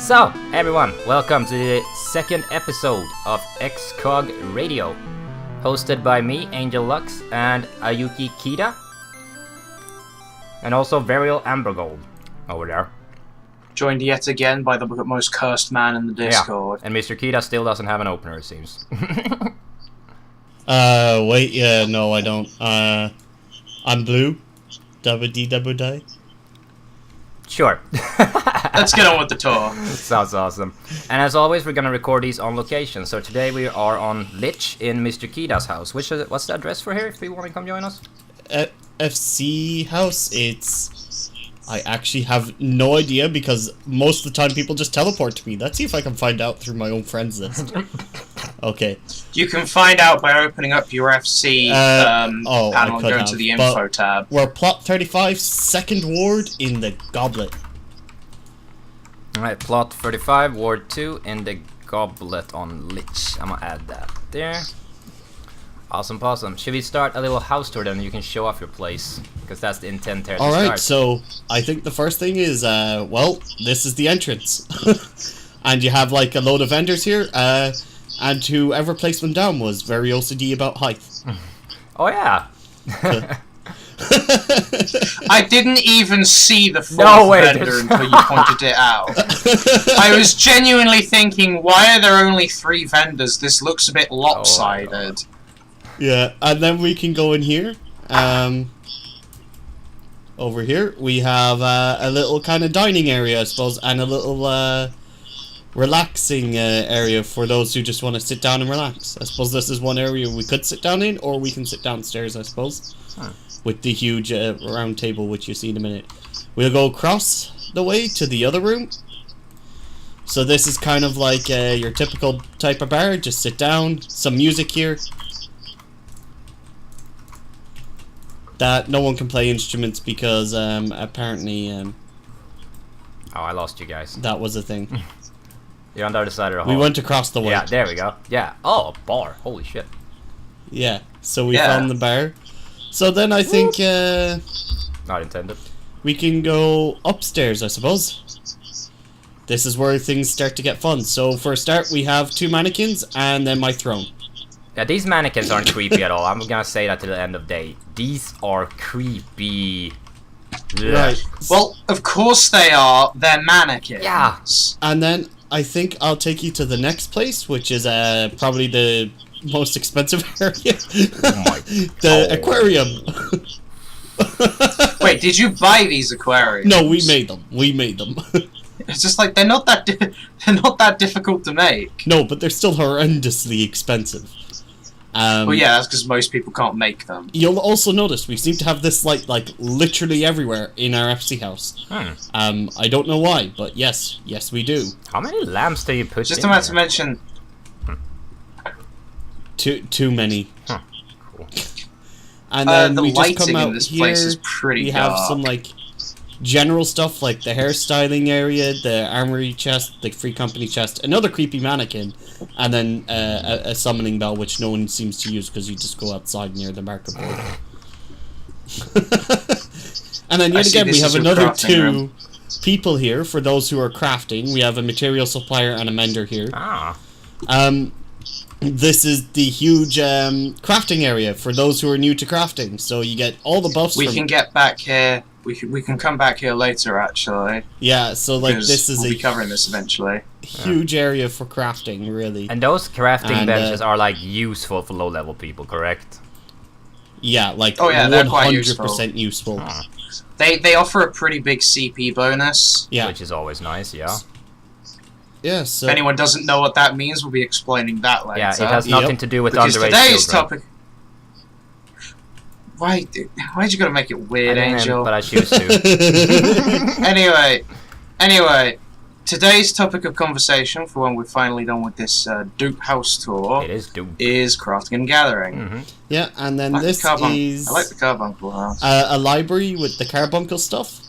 So, everyone, welcome to the second episode of ExCog Radio, hosted by me, Angel Lux, and Ayuki Kida, and also Variel Ambergold over there. Joined yet again by the most cursed man in the Discord. Yeah, and Mr. Kida still doesn't have an opener, it seems. Wait, yeah, no, I don't. I'm blue. Double-D-double-die. Sure. Let's get on with the tour. Sounds awesome. And as always, we're gonna record these on location. So today we are on Lich in Mr. Kida's house. What's the address for here if you want to come join us? FC house, I actually have no idea because most of the time people just teleport to me. Let's see if I can find out through my own friends list. Okay. You can find out by opening up your FC panel and going to the info tab. We're plot 35, second ward in the Goblet. Alright, plot 35, ward 2 in the Goblet on Lich. I'm gonna add that there. Awesome, awesome. Should we start a little house tour then? You can show off your place, because that's the intent here. Alright, so I think the first thing is, well, this is the entrance. And you have like a load of vendors here, and whoever placed them down was very OCD about height. Oh yeah. I didn't even see the fourth vendor until you pointed it out. I was genuinely thinking, why are there only 3 vendors? This looks a bit lopsided. Yeah, and then we can go in here. Over here, we have a little kind of dining area, I suppose, and a little relaxing area for those who just want to sit down and relax. I suppose this is one area we could sit down in, or we can sit downstairs, I suppose, with the huge round table, which you see in a minute. We'll go across the way to the other room. So this is kind of like your typical type of bar. Just sit down, some music here. That no one can play instruments because apparently oh, I lost you guys. That was a thing. You're on the other side of the hall. We went across the way. Yeah, there we go. Yeah. Oh, a bar. Holy shit. Yeah. So we found the bar. So then I think not intended. We can go upstairs, I suppose. This is where things start to get fun. So for a start, we have 2 mannequins and then my throne. Yeah, these mannequins aren't creepy at all. I'm gonna say that to the end of the day. These are creepy. Right. Well, of course they are. They're mannequins. Yeah. And then I think I'll take you to the next place, which is probably the most expensive area. Oh my the aquarium. Wait, did you buy these aquariums? No, we made them. We made them. It's just like they're not that difficult to make. No, but they're still horrendously expensive. Well, yeah, that's because most people can't make them. You'll also notice we seem to have this light like literally everywhere in our FC house. I don't know why, but yes, we do. How many lamps do you put Just in about there? to mention. Too many. Huh. Cool. And then the we just lighting come out in this here. place is pretty We dark. have some like general stuff like the hairstyling area, the armory chest, the free company chest, another creepy mannequin, and then a summoning bell, which no one seems to use because you just go outside near the marker board. And then yet again we have another 2 people here for those who are crafting. We have a material supplier and a mender here. This is the huge crafting area for those who are new to crafting. So you get all the buffs. We can get back here. We can come back here later, actually. Yeah, so like this is we'll be covering this eventually. Huge area for crafting, really. And those crafting benches are like useful for low-level people, correct? Yeah, like they're quite 100% useful. They offer a pretty big CP bonus. Yeah, which is always nice. Yeah. Yeah. So if anyone doesn't know what that means, we'll be explaining that later. Yeah, it has nothing to do with because underage today's children. topic. Why'd you gotta make it weird, Angel? But I choose to. Anyway, today's topic of conversation for when we're finally done with this Duke house tour. It is Duke. Is crafting and gathering. Yeah, and then I like this is I like the Carbuncle house. a library with the Carbuncle stuff.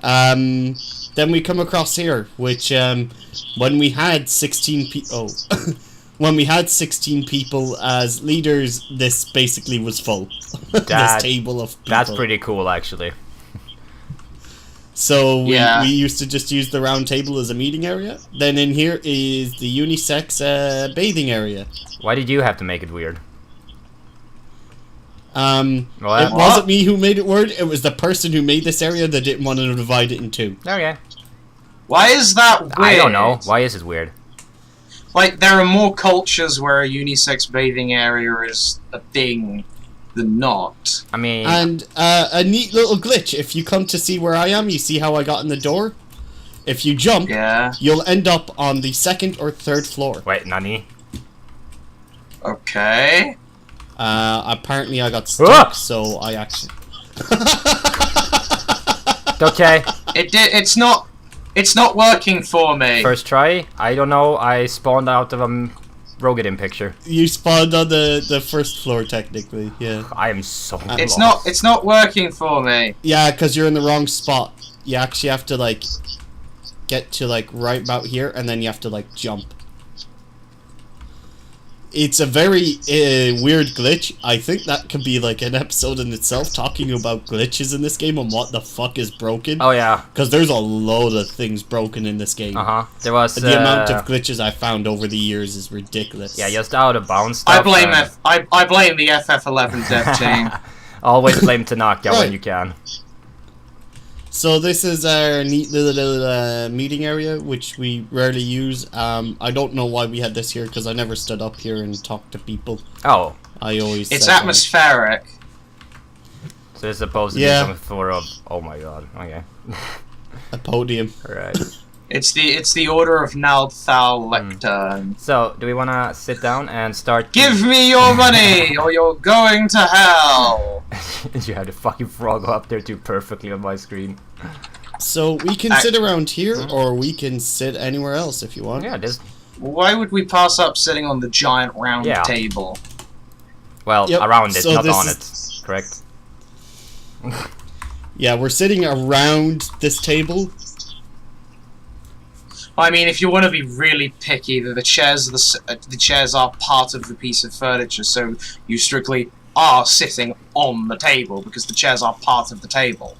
Then we come across here, which when we had 16 people. When we had 16 people as leaders, this basically was full. This table of people. That's pretty cool, actually. So we used to just use the round table as a meeting area. Then in here is the unisex bathing area. Why did you have to make it weird? It wasn't me who made it weird. It was the person who made this area that didn't want to divide it in two. Okay. Why is that weird? I don't know. Why is it weird? Like, there are more cultures where a unisex bathing area is a thing than not. I mean... And a neat little glitch. If you come to see where I am, you see how I got in the door? If you jump, you'll end up on the 2nd or 3rd floor. Wait, nani? Okay. Apparently I got stuck, so I actually... Okay. It's not working for me. First try? I don't know. I spawned out of a Rogadin picture. You spawned on the 1st floor, technically. Yeah. I am so lost. It's not working for me. Yeah, because you're in the wrong spot. You actually have to like get to like right about here, and then you have to like jump. It's a very weird glitch. I think that could be like an episode in itself, talking about glitches in this game and what the fuck is broken. Oh yeah, because there's a load of things broken in this game. There was the amount of glitches I found over the years is ridiculous. Yeah, just out of bounds stuff. I blame I blame the FF11 dev team. Always blame Tanaka when you can. So this is our neat little meeting area, which we rarely use. I don't know why we had this here, because I never stood up here and talked to people. Oh. I always... It's atmospheric. So it's supposed to be some sort of... Oh my god, okay. A podium. Alright. It's the Order of Naldthal Lectern. So, do we want to sit down and start... Give me your money, or you're going to hell! You have the fucking frog up there too perfectly on my screen. So, we can sit around here, or we can sit anywhere else if you want. Yeah, this... Why would we pass up sitting on the giant round table? Well, around it, not on it. Correct? Yeah, we're sitting around this table. I mean, if you want to be really picky, the chairs are part of the piece of furniture, so you strictly are sitting on the table because the chairs are part of the table.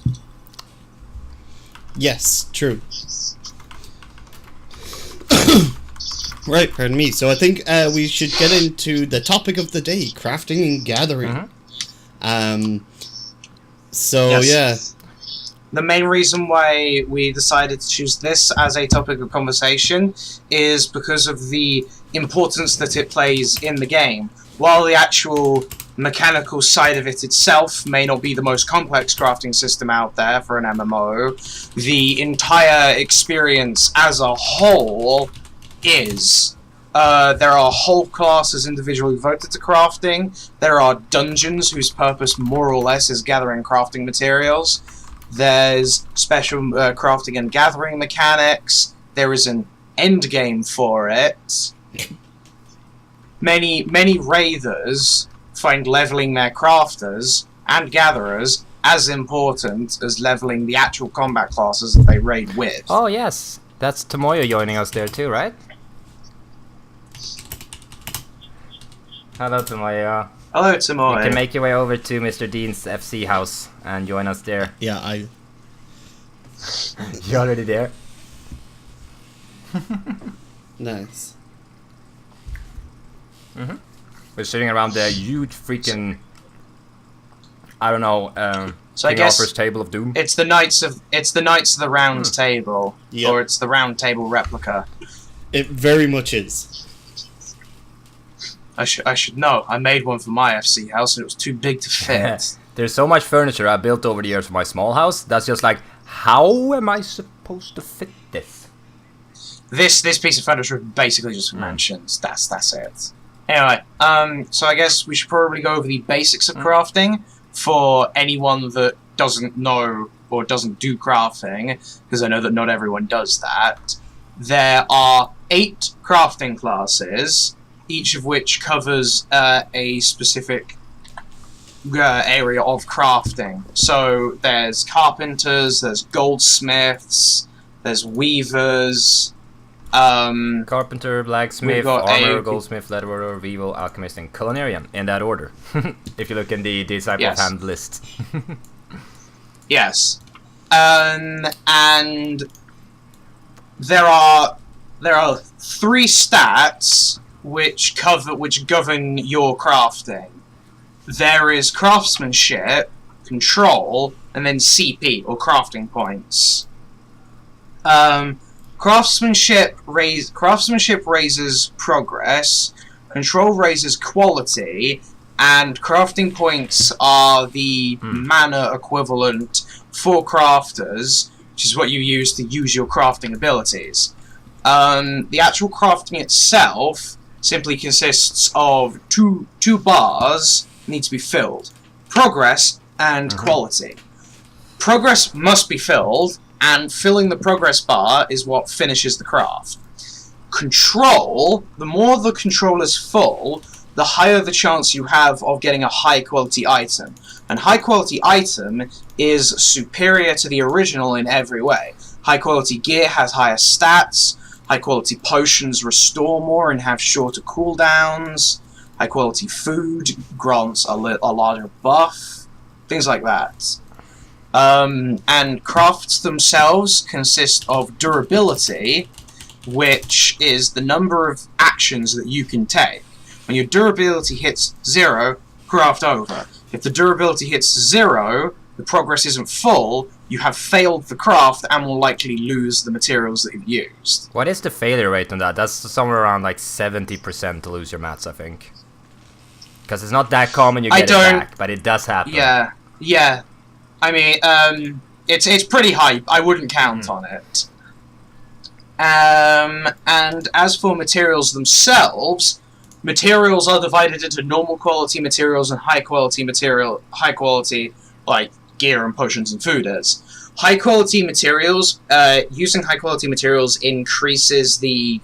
Yes, true. Right, pardon me. So I think we should get into the topic of the day: crafting and gathering. The main reason why we decided to choose this as a topic of conversation is because of the importance that it plays in the game. While the actual mechanical side of it itself may not be the most complex crafting system out there for an MMO, the entire experience as a whole is. There are whole classes individually voted to crafting. There are dungeons whose purpose more or less is gathering crafting materials. There's special crafting and gathering mechanics. There is an end game for it. Many raiders find leveling their crafters and gatherers as important as leveling the actual combat classes that they raid with. Oh yes, that's Tomoyo joining us there too, right? Hello Tomoyo. Hello, Tomoyo. You can make your way over to Mr. Dean's FC house and join us there. Yeah, You're already there? Nice. We're sitting around the huge freaking... I don't know, so I guess Offer's Table of Doom? It's the Knights of the Round Table. Yep. Or it's the Round Table replica. It very much is. I should know. I made one for my FC house and it was too big to fit. There's so much furniture I built over the years for my small house. That's just like, how am I supposed to fit this? This piece of furniture basically just mansions. That's it. Anyway, so I guess we should probably go over the basics of crafting for anyone that doesn't know or doesn't do crafting, because I know that not everyone does that. There are 8 crafting classes, each of which covers a specific area of crafting. So there's carpenters, there's goldsmiths, there's weavers, carpenter, blacksmith, armor, goldsmith, leatherer, weaver, alchemist, and culinarian, in that order. If you look in the Disciple of Hand list. Yes. And there are 3 stats which govern your crafting. There is craftsmanship, control, and then CP, or crafting points. Craftsmanship raises progress, control raises quality, and crafting points are the mana equivalent for crafters, which is what you use to use your crafting abilities. The actual crafting itself simply consists of two bars need to be filled: progress and quality. Progress must be filled, and filling the progress bar is what finishes the craft. Control, the more the control is full, the higher the chance you have of getting a high quality item. And high quality item is superior to the original in every way. High quality gear has higher stats, high quality potions restore more and have shorter cooldowns, high quality food grants a larger buff, things like that. And crafts themselves consist of durability, which is the number of actions that you can take. When your durability hits 0, craft over. If the durability hits 0, the progress isn't full, you have failed the craft and will likely lose the materials that you've used. What is the failure rate on that? That's somewhere around like 70% to lose your mats, I think. Because it's not that common you get it back, but it does happen. Yeah. I mean, it's pretty high. I wouldn't count on it. And as for materials themselves, materials are divided into normal quality materials and high quality like gear and potions and food is. High quality materials, using high quality materials increases the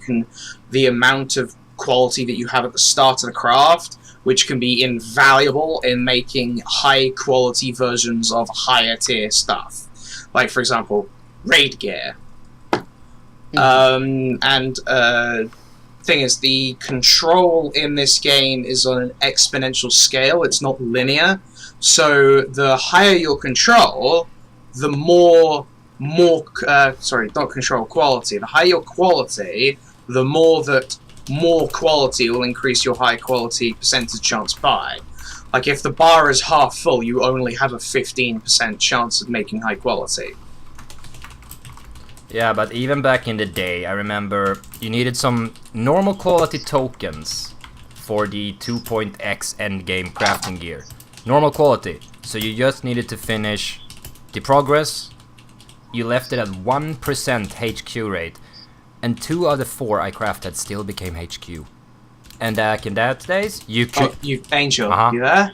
amount of quality that you have at the start of the craft, which can be invaluable in making high quality versions of higher tier stuff. Like, for example, raid gear. Thing is, the control in this game is on an exponential scale. It's not linear. So the higher your control, the quality. The higher your quality, the more quality will increase your high quality percentage chance by. Like, if the bar is half full, you only have a 15% chance of making high quality. Yeah, but even back in the day, I remember you needed some normal quality tokens for the 2.x endgame crafting gear. Normal quality. So you just needed to finish the progress. You left it at 1% HQ rate. And 2 of the 4 I crafted still became HQ. And back in that days, you could... Angel, you there?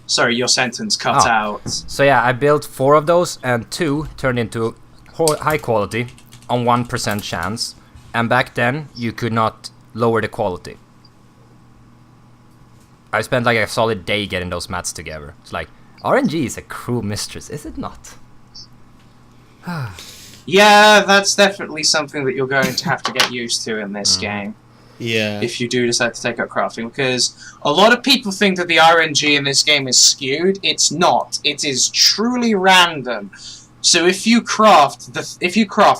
Sorry, your sentence cut out. So yeah, I built 4 of those, and 2 turned into high quality on 1% chance. And back then, you could not lower the quality. I spent like a solid day getting those mats together. It's like, RNG is a cruel mistress, is it not? Yeah, that's definitely something that you're going to have to get used to in this game. Yeah. If you do decide to take up crafting, because a lot of people think that the RNG in this game is skewed. It's not. It is truly random. So if you craft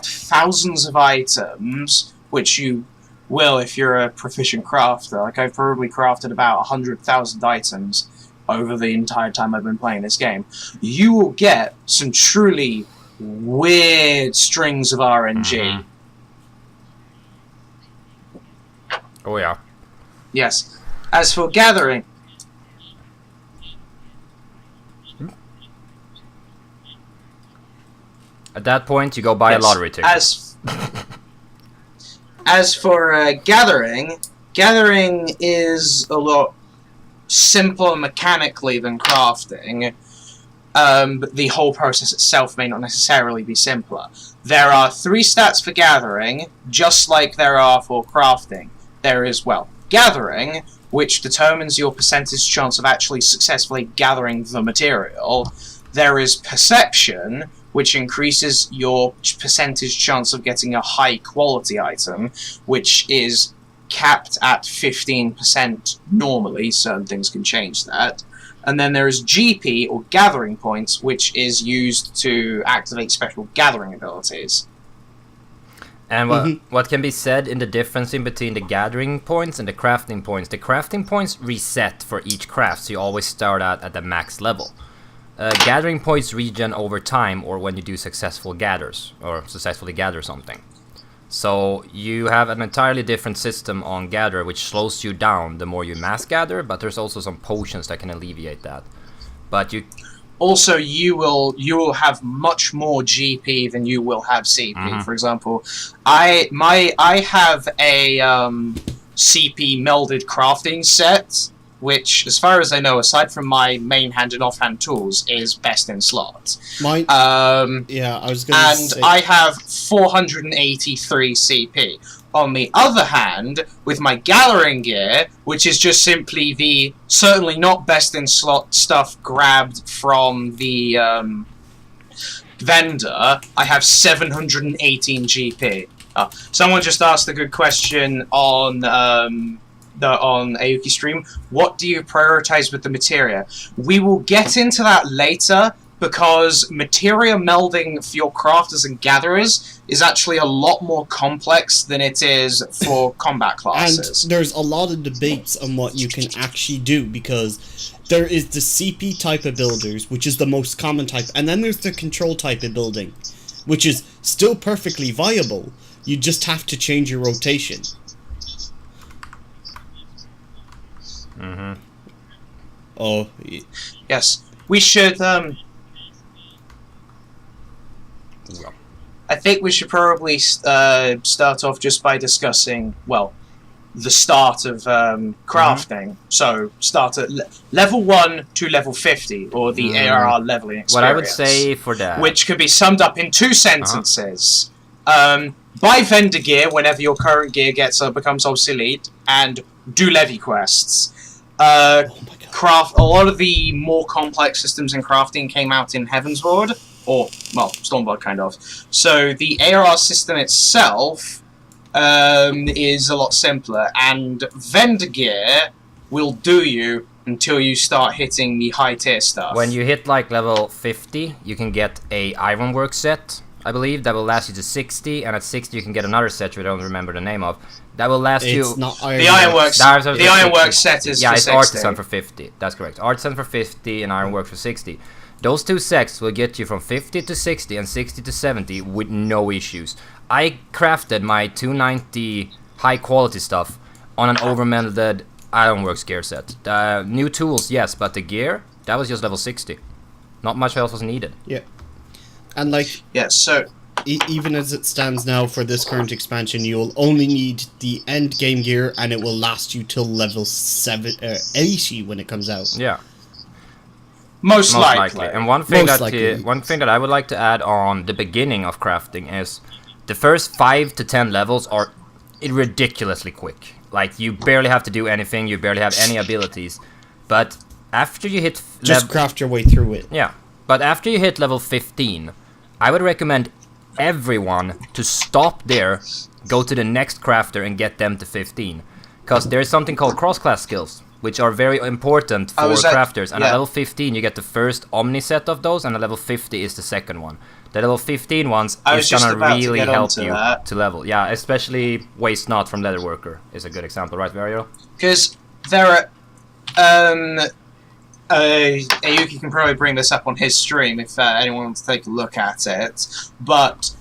thousands of items, which you will if you're a proficient crafter, like I've probably crafted about 100,000 items over the entire time I've been playing this game, you will get some truly weird strings of RNG. Oh yeah. Yes. As for gathering, at that point, you go buy a lottery ticket. As for gathering is a lot simpler mechanically than crafting. But the whole process itself may not necessarily be simpler. There are 3 stats for gathering, just like there are for crafting. There is, gathering, which determines your percentage chance of actually successfully gathering the material. There is perception, which increases your percentage chance of getting a high quality item, which is capped at 15% normally. Certain things can change that. And then there is GP, or gathering points, which is used to activate special gathering abilities. And what can be said in the difference in between the gathering points and the crafting points? The crafting points reset for each craft, so you always start out at the max level. Gathering points regen over time, or when you do successful gathers, or successfully gather something. So you have an entirely different system on gather, which slows you down the more you mass gather, but there's also some potions that can alleviate that. But you... Also, you will have much more GP than you will have CP. For example, I have a CP melded crafting set, which, as far as I know, aside from my main hand and offhand tools, is best in slot. Mine, yeah, I was going to say... And I have 483 CP. On the other hand, with my gathering gear, which is just simply the certainly not best in slot stuff grabbed from the vendor, I have 718 GP. Someone just asked a good question on Aoki stream. What do you prioritize with the materia? We will get into that later, because materia melding for your crafters and gatherers is actually a lot more complex than it is for combat classes. And there's a lot of debates on what you can actually do, because there is the CP type of builders, which is the most common type, and then there's the control type of building, which is still perfectly viable. You just have to change your rotation. Oh, yes. We should, I think we should probably start off just by discussing, well, the start of crafting. So, start at level 1 to level 50, or the ARR leveling experience. What I would say for that... Which could be summed up in 2 sentences. Buy vendor gear whenever your current gear becomes obsolete, and do levy quests. Craft a lot of the more complex systems in crafting came out in Heavensward, or, well, Stormblood, kind of. So the ARR system itself is a lot simpler, and vendor gear will do you until you start hitting the high tier stuff. When you hit like level 50, you can get a ironwork set, I believe, that will last you to 60, and at 60 you can get another set which I don't remember the name of. That will last you... Not the ironwork set is yeah, for it's 60. Artisan for 50. That's correct. Artisan for 50 and ironwork for 60. Those 2 sets will get you from 50 to 60 and 60 to 70 with no issues. I crafted my 290 high quality stuff on an overmelded ironworks gear set. New tools, yes, but the gear, that was just level 60. Not much else was needed. Yeah. And like... Yeah, so... even as it stands now for this current expansion, you'll only need the end game gear, and it will last you till level 80 when it comes out. Yeah. Most likely. And one thing that I would like to add on the beginning of crafting is the first 5 to 10 levels are ridiculously quick. Like, you barely have to do anything, you barely have any abilities. But after you hit... Just craft your way through it. Yeah. But after you hit level 15, I would recommend everyone to stop there, go to the next crafter and get them to 15. Because there's something called cross-class skills, which are very important for crafters. And at level 15 you get the first Omni set of those, and at level 50 is the second one. The level 15 ones is gonna really help you to level. Yeah, especially Waste Not from Leatherworker is a good example, right, Variel? Because there are... Aoki can probably bring this up on his stream if anyone wants to take a look at it. But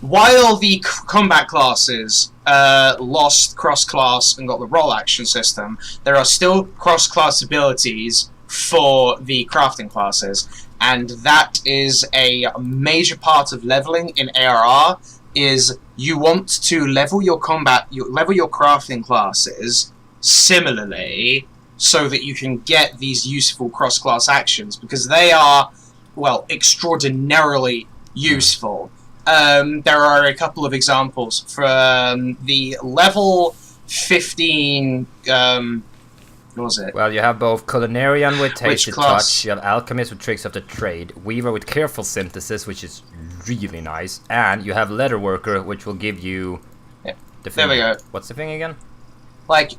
while the combat classes lost cross-class and got the roll action system, there are still cross-class abilities for the crafting classes, and that is a major part of leveling in ARR. Is you want to level your crafting classes similarly, so that you can get these useful cross-class actions, because they are, well, extraordinarily useful. There are a couple of examples from the level 15, what was it? Well, you have both Culinarian with Tasted Touch, you have Alchemist with Tricks of the Trade, Weaver with Careful Synthesis, which is really nice, and you have Leatherworker, which will give you... Yeah. There we go. What's the thing again? Like...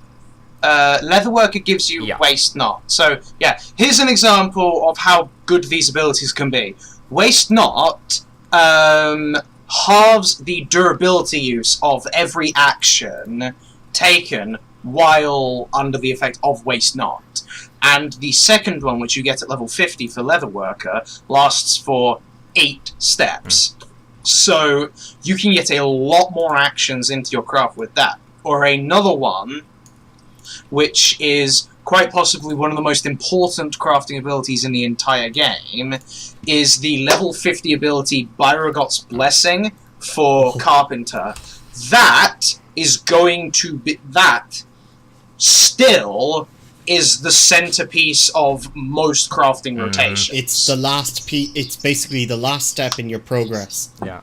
Leatherworker gives you Waste Not. So, yeah, here's an example of how good these abilities can be. Waste Not halves the durability use of every action taken while under the effect of Waste Not. And the second one, which you get at level 50 for Leatherworker, lasts for 8 steps. So you can get a lot more actions into your craft with that. Or another one, which is quite possibly one of the most important crafting abilities in the entire game, is the level 50 ability Byrogot's Blessing for Carpenter. That is going to be... That still is the centerpiece of most crafting rotations. It's the last it's basically the last step in your progress. Yeah.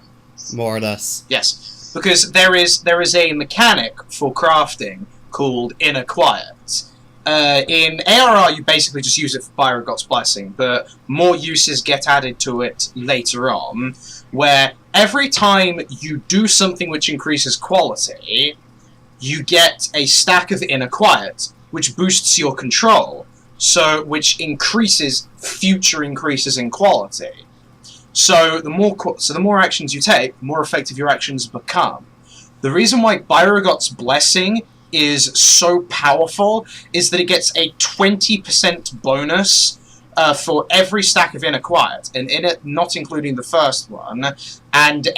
More or less. Yes. Because there is a mechanic for crafting called Inner Quiet. In ARR, you basically just use it for Byrogot's Blessing, but more uses get added to it later on, where every time you do something which increases quality, you get a stack of Inner Quiet, which boosts your control, so which increases future increases in quality. So the more actions you take, the more effective your actions become. The reason why Byrogot's Blessing is so powerful is that it gets a 20% bonus for every stack of Inner Quiet, and not including the first one, and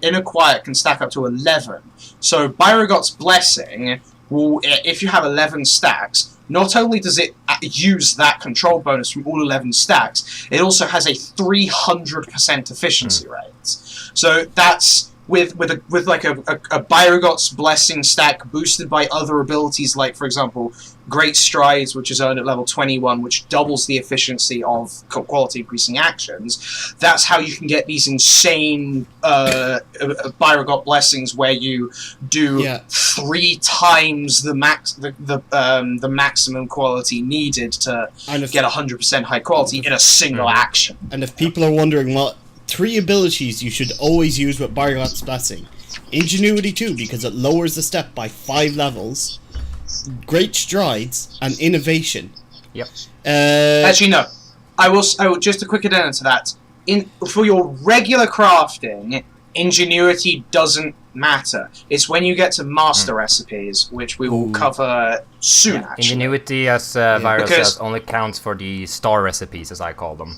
Inner Quiet can stack up to 11. So Byrogot's Blessing will, if you have 11 stacks, not only does it use that control bonus from all 11 stacks, it also has a 300% efficiency rate. So that's with like a Byrogot's Blessing stack boosted by other abilities like, for example, Great Strides, which is earned at level 21, which doubles the efficiency of quality increasing actions. That's how you can get these insane Byrogot Blessings where you do 3 times the maximum quality needed to get 100% high quality in a single action. And if people are wondering what 3 abilities you should always use with Byrogot's Blessing: Ingenuity 2, because it lowers the step by 5 levels, Great Strides, and Innovation. Yep. Actually, no. I will just a quick addendum to that. For your regular crafting, Ingenuity doesn't matter. It's when you get to master recipes, which we will cover soon, actually. Ingenuity, as Virus says, only counts for the star recipes, as I call them.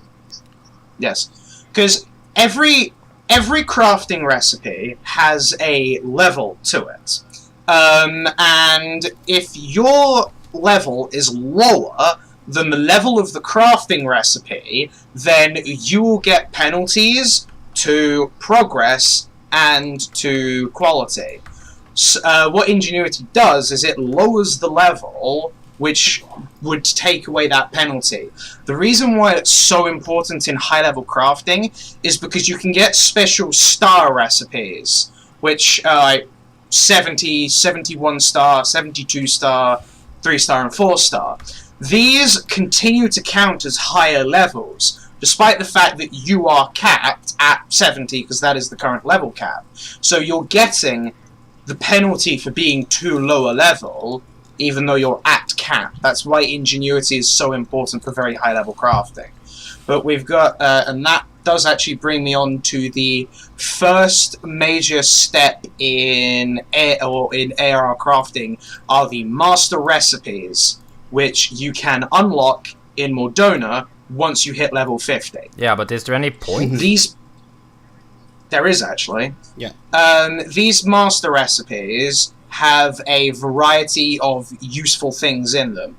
Yes. Because every crafting recipe has a level to it. And if your level is lower than the level of the crafting recipe, then you will get penalties to progress and to quality. So, what Ingenuity does is it lowers the level, which would take away that penalty. The reason why it's so important in high-level crafting is because you can get special star recipes, which are 70, 71 star, 72 star, 3 star, and 4 star. These continue to count as higher levels, despite the fact that you are capped at 70, because that is the current level cap. So you're getting the penalty for being too low a level, even though you're at cap. That's why Ingenuity is so important for very high-level crafting. But we've got, and that does actually bring me on to the first major step in ARR crafting, are the master recipes, which you can unlock in Mordona once you hit level 50. Yeah, but is there any point? There is, actually. Yeah. These master recipes have a variety of useful things in them.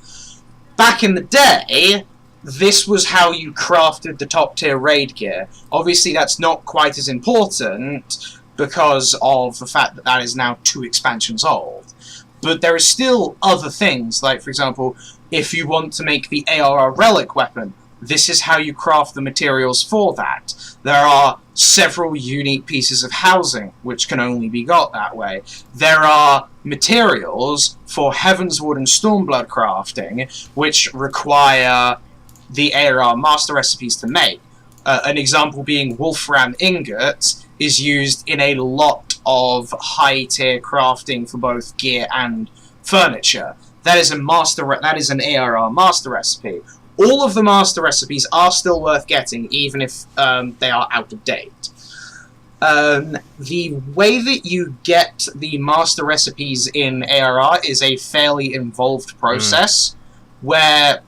Back in the day, this was how you crafted the top tier raid gear. Obviously, that's not quite as important because of the fact that that is now 2 expansions old. But there are still other things, like, for example, if you want to make the ARR relic weapon, this is how you craft the materials for that. There are several unique pieces of housing, which can only be got that way. There are materials for Heavensward and Stormblood crafting, which require the ARR master recipes to make. An example being Wolfram Ingot is used in a lot of high-tier crafting for both gear and furniture. that is an ARR master recipe. All of the master recipes are still worth getting, even if they are out of date. The way that you get the master recipes in ARR is a fairly involved process, where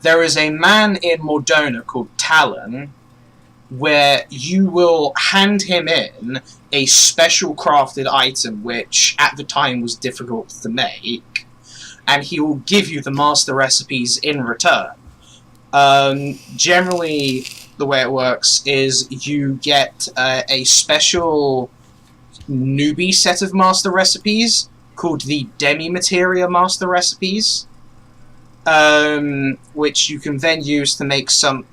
there is a man in Mordona called Talon, where you will hand him in a special crafted item, which at the time was difficult to make, and he will give you the master recipes in return. Generally, the way it works is you get a special newbie set of master recipes called the Demi-Materia master recipes, which you can then use to make something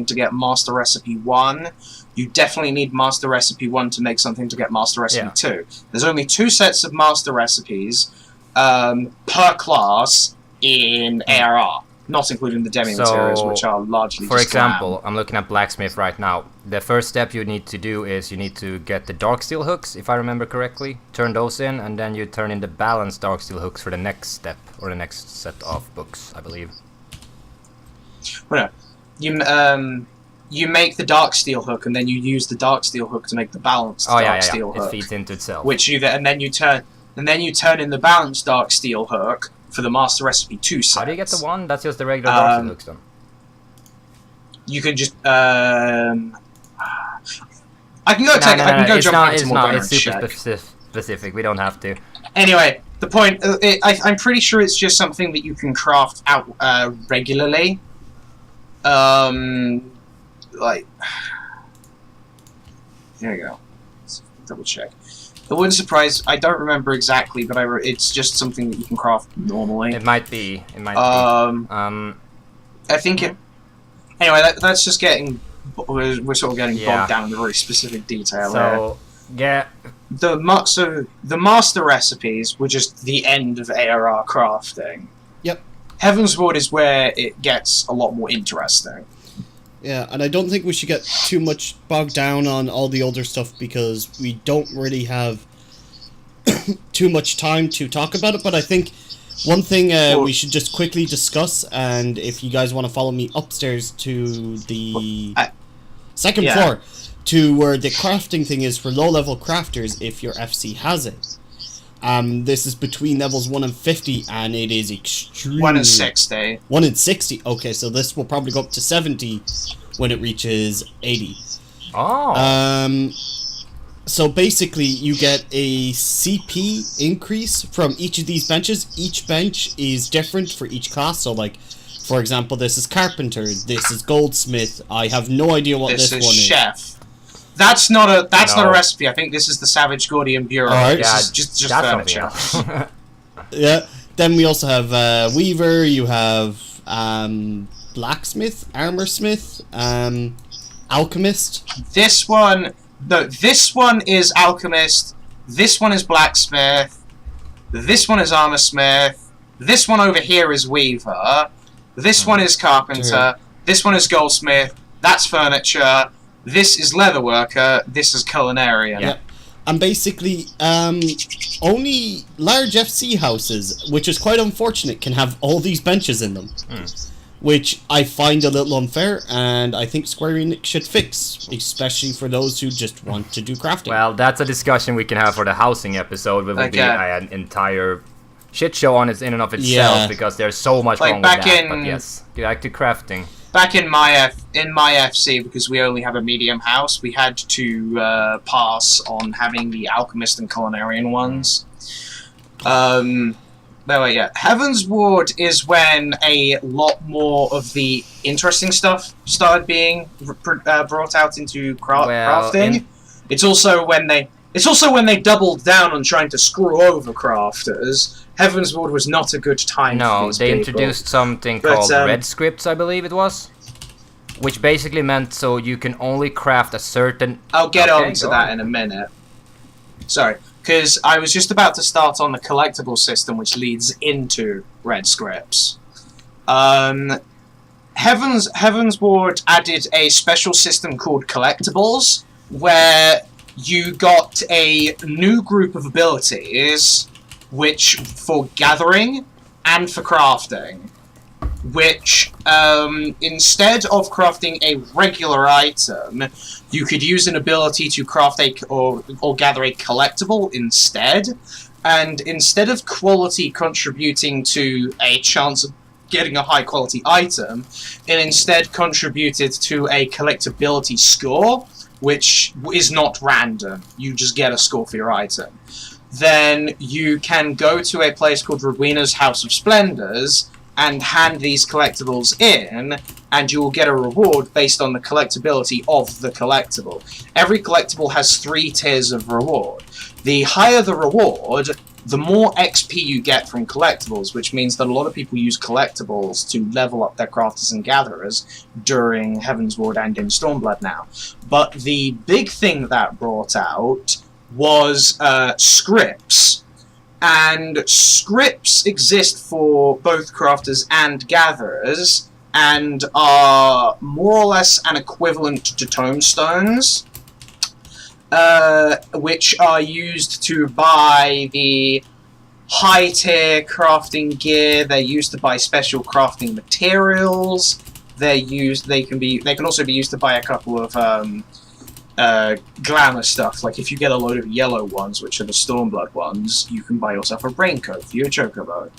to get master recipe 1. You definitely need master recipe 1 to make something to get master recipe 2. There's only 2 sets of master recipes per class in ARR, not including the demi-materials, which are largely for just example, glam. I'm looking at blacksmith right now. The first step you need to do is you need to get the dark steel hooks, if I remember correctly. Turn those in, and then you turn in the balanced dark steel hooks for the next step, or the next set of books, I believe. Well, no. You make the dark steel hook, and then you use the dark steel hook to make the balanced dark steel hook. It feeds into itself. Which and then you turn in the balanced dark steel hook for the master recipe 2 sets. How do you get the one? That's just the regular dark steel hooks, then. You can just I can go jump into more. It's super specific. We don't have to. Anyway, the point. I'm pretty sure it's just something that you can craft out regularly. Like, here we go. Let's double check. It wouldn't surprise. I don't remember exactly, but it's just something that you can craft normally. It might be. I think it. Anyway, that's just getting. We're sort of getting bogged down in a very specific detail. So, yeah. The master recipes were just the end of ARR crafting. Yep. Heaven's Ward is where it gets a lot more interesting. Yeah, and I don't think we should get too much bogged down on all the older stuff because we don't really have too much time to talk about it, but I think one thing we should just quickly discuss, and if you guys want to follow me upstairs to the second floor, to where the crafting thing is for low-level crafters if your FC has it. This is between levels 1 and 50, and it is extreme. 1 and 60. 1 and 60. Okay, so this will probably go up to 70 when it reaches 80. Oh. So basically, you get a CP increase from each of these benches. Each bench is different for each class. So, like, for example, this is Carpenter. This is Goldsmith. I have no idea what this one is. Chef. That's not a recipe. I think this is the Savage Gordian Bureau. Right. This is just furniture. Yeah. Then we also have Weaver. You have Blacksmith, Armorsmith, Alchemist. This one is Alchemist. This one is Blacksmith. This one is Armorsmith. This one over here is Weaver. This one is Carpenter. This one is Goldsmith. That's Furniture. This is Leatherworker. This is Culinarian. Yep. And basically, only large FC houses, which is quite unfortunate, can have all these benches in them. Which I find a little unfair, and I think Square Enix should fix, especially for those who just want to do crafting. Well, that's a discussion we can have for the housing episode, which will be an entire shit show on its in and of itself, because there's so much wrong with that. But yes, back to crafting. Back in my FC, because we only have a medium house, we had to pass on having the Alchemist and Culinarian ones. Heaven's Ward is when a lot more of the interesting stuff started being brought out into crafting. It's also when they doubled down on trying to screw over crafters. Heaven's Ward was not a good time for these people. Introduced something called red scripts, I believe it was, which basically meant so you can only craft a certain... I'll get on to that in a minute. Sorry, because I was just about to start on the collectible system, which leads into red scripts. Heaven's Ward added a special system called collectibles, where you got a new group of abilities which for gathering and for crafting, which instead of crafting a regular item, you could use an ability to craft or gather a collectible instead. And instead of quality contributing to a chance of getting a high quality item, it instead contributed to a collectability score, which is not random. You just get a score for your item. Then you can go to a place called Rowena's House of Splendors and hand these collectibles in, and you will get a reward based on the collectability of the collectible. Every collectible has 3 tiers of reward. The higher the reward, the more XP you get from collectibles, which means that a lot of people use collectibles to level up their crafters and gatherers during Heavensward and in Stormblood now. But the big thing that brought out was scripts. And scripts exist for both crafters and gatherers, and are more or less an equivalent to tomestones, which are used to buy the high-tier crafting gear. They're used to buy special crafting materials. They can also be used to buy a couple of glamour stuff. Like if you get a load of yellow ones, which are the Stormblood ones, you can buy yourself a raincoat for your chocobo.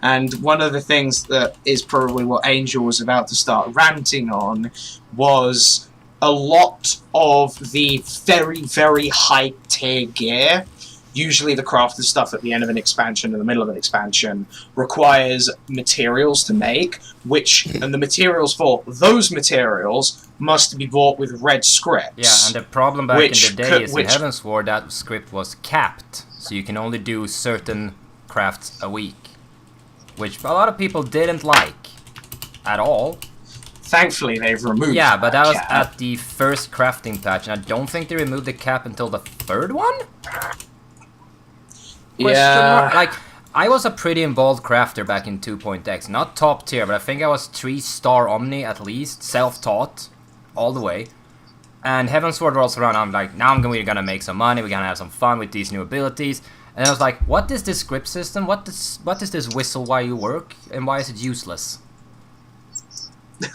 And one of the things that is probably what Angel was about to start ranting on was a lot of the very, very high tier gear. Usually the crafted stuff at the end of an expansion, in the middle of an expansion, requires materials to make, and the materials for those materials must be bought with red scripts. Yeah, and the problem back in the day is in Heavensward that script was capped, so you can only do certain crafts a week, which a lot of people didn't like at all. Thankfully, they've removed Yeah, but that was cap. at the first crafting patch, and I don't think they removed the cap until the 3rd one? Yeah. Like, I was a pretty involved crafter back in 2.x. Not top tier, but I think I was 3-star Omni at least. Self-taught. All the way. And Heavensward rolls around, I'm like, now we're gonna make some money, we're gonna have some fun with these new abilities. And I was like, what is this script system? What is this whistle while you work? And why is it useless?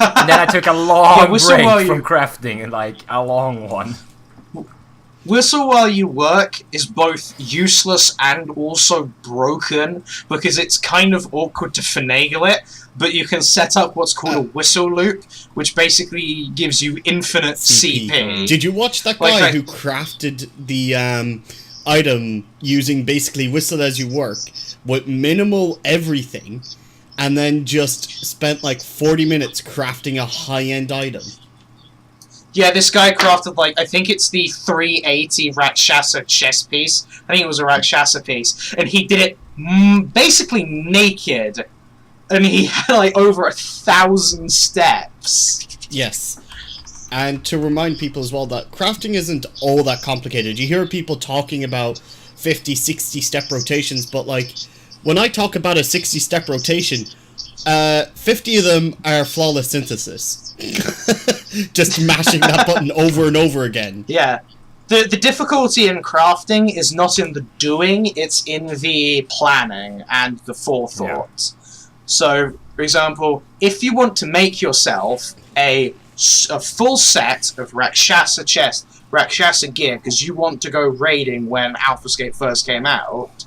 And then I took a long break from crafting, like, a long one. Whistle while you work is both useless and also broken, because it's kind of awkward to finagle it, but you can set up what's called a whistle loop, which basically gives you infinite CP. Did you watch that guy who crafted the item using basically whistle as you work, with minimal everything, and then just spent like 40 minutes crafting a high-end item? Yeah, this guy crafted, like, I think it's the 380 Rakshasa chest piece. I think it was a Rakshasa piece. And he did it basically naked. And he had, like, over 1,000 steps. Yes. And to remind people as well that crafting isn't all that complicated. You hear people talking about 50, 60 step rotations, but, like, when I talk about a 60 step rotation, 50 of them are flawless synthesis. Just mashing that button over and over again. Yeah. The difficulty in crafting is not in the doing, it's in the planning and the forethought. Yeah. So, for example, if you want to make yourself a full set of Rakshasa chest, Rakshasa gear, because you want to go raiding when Alphascape first came out,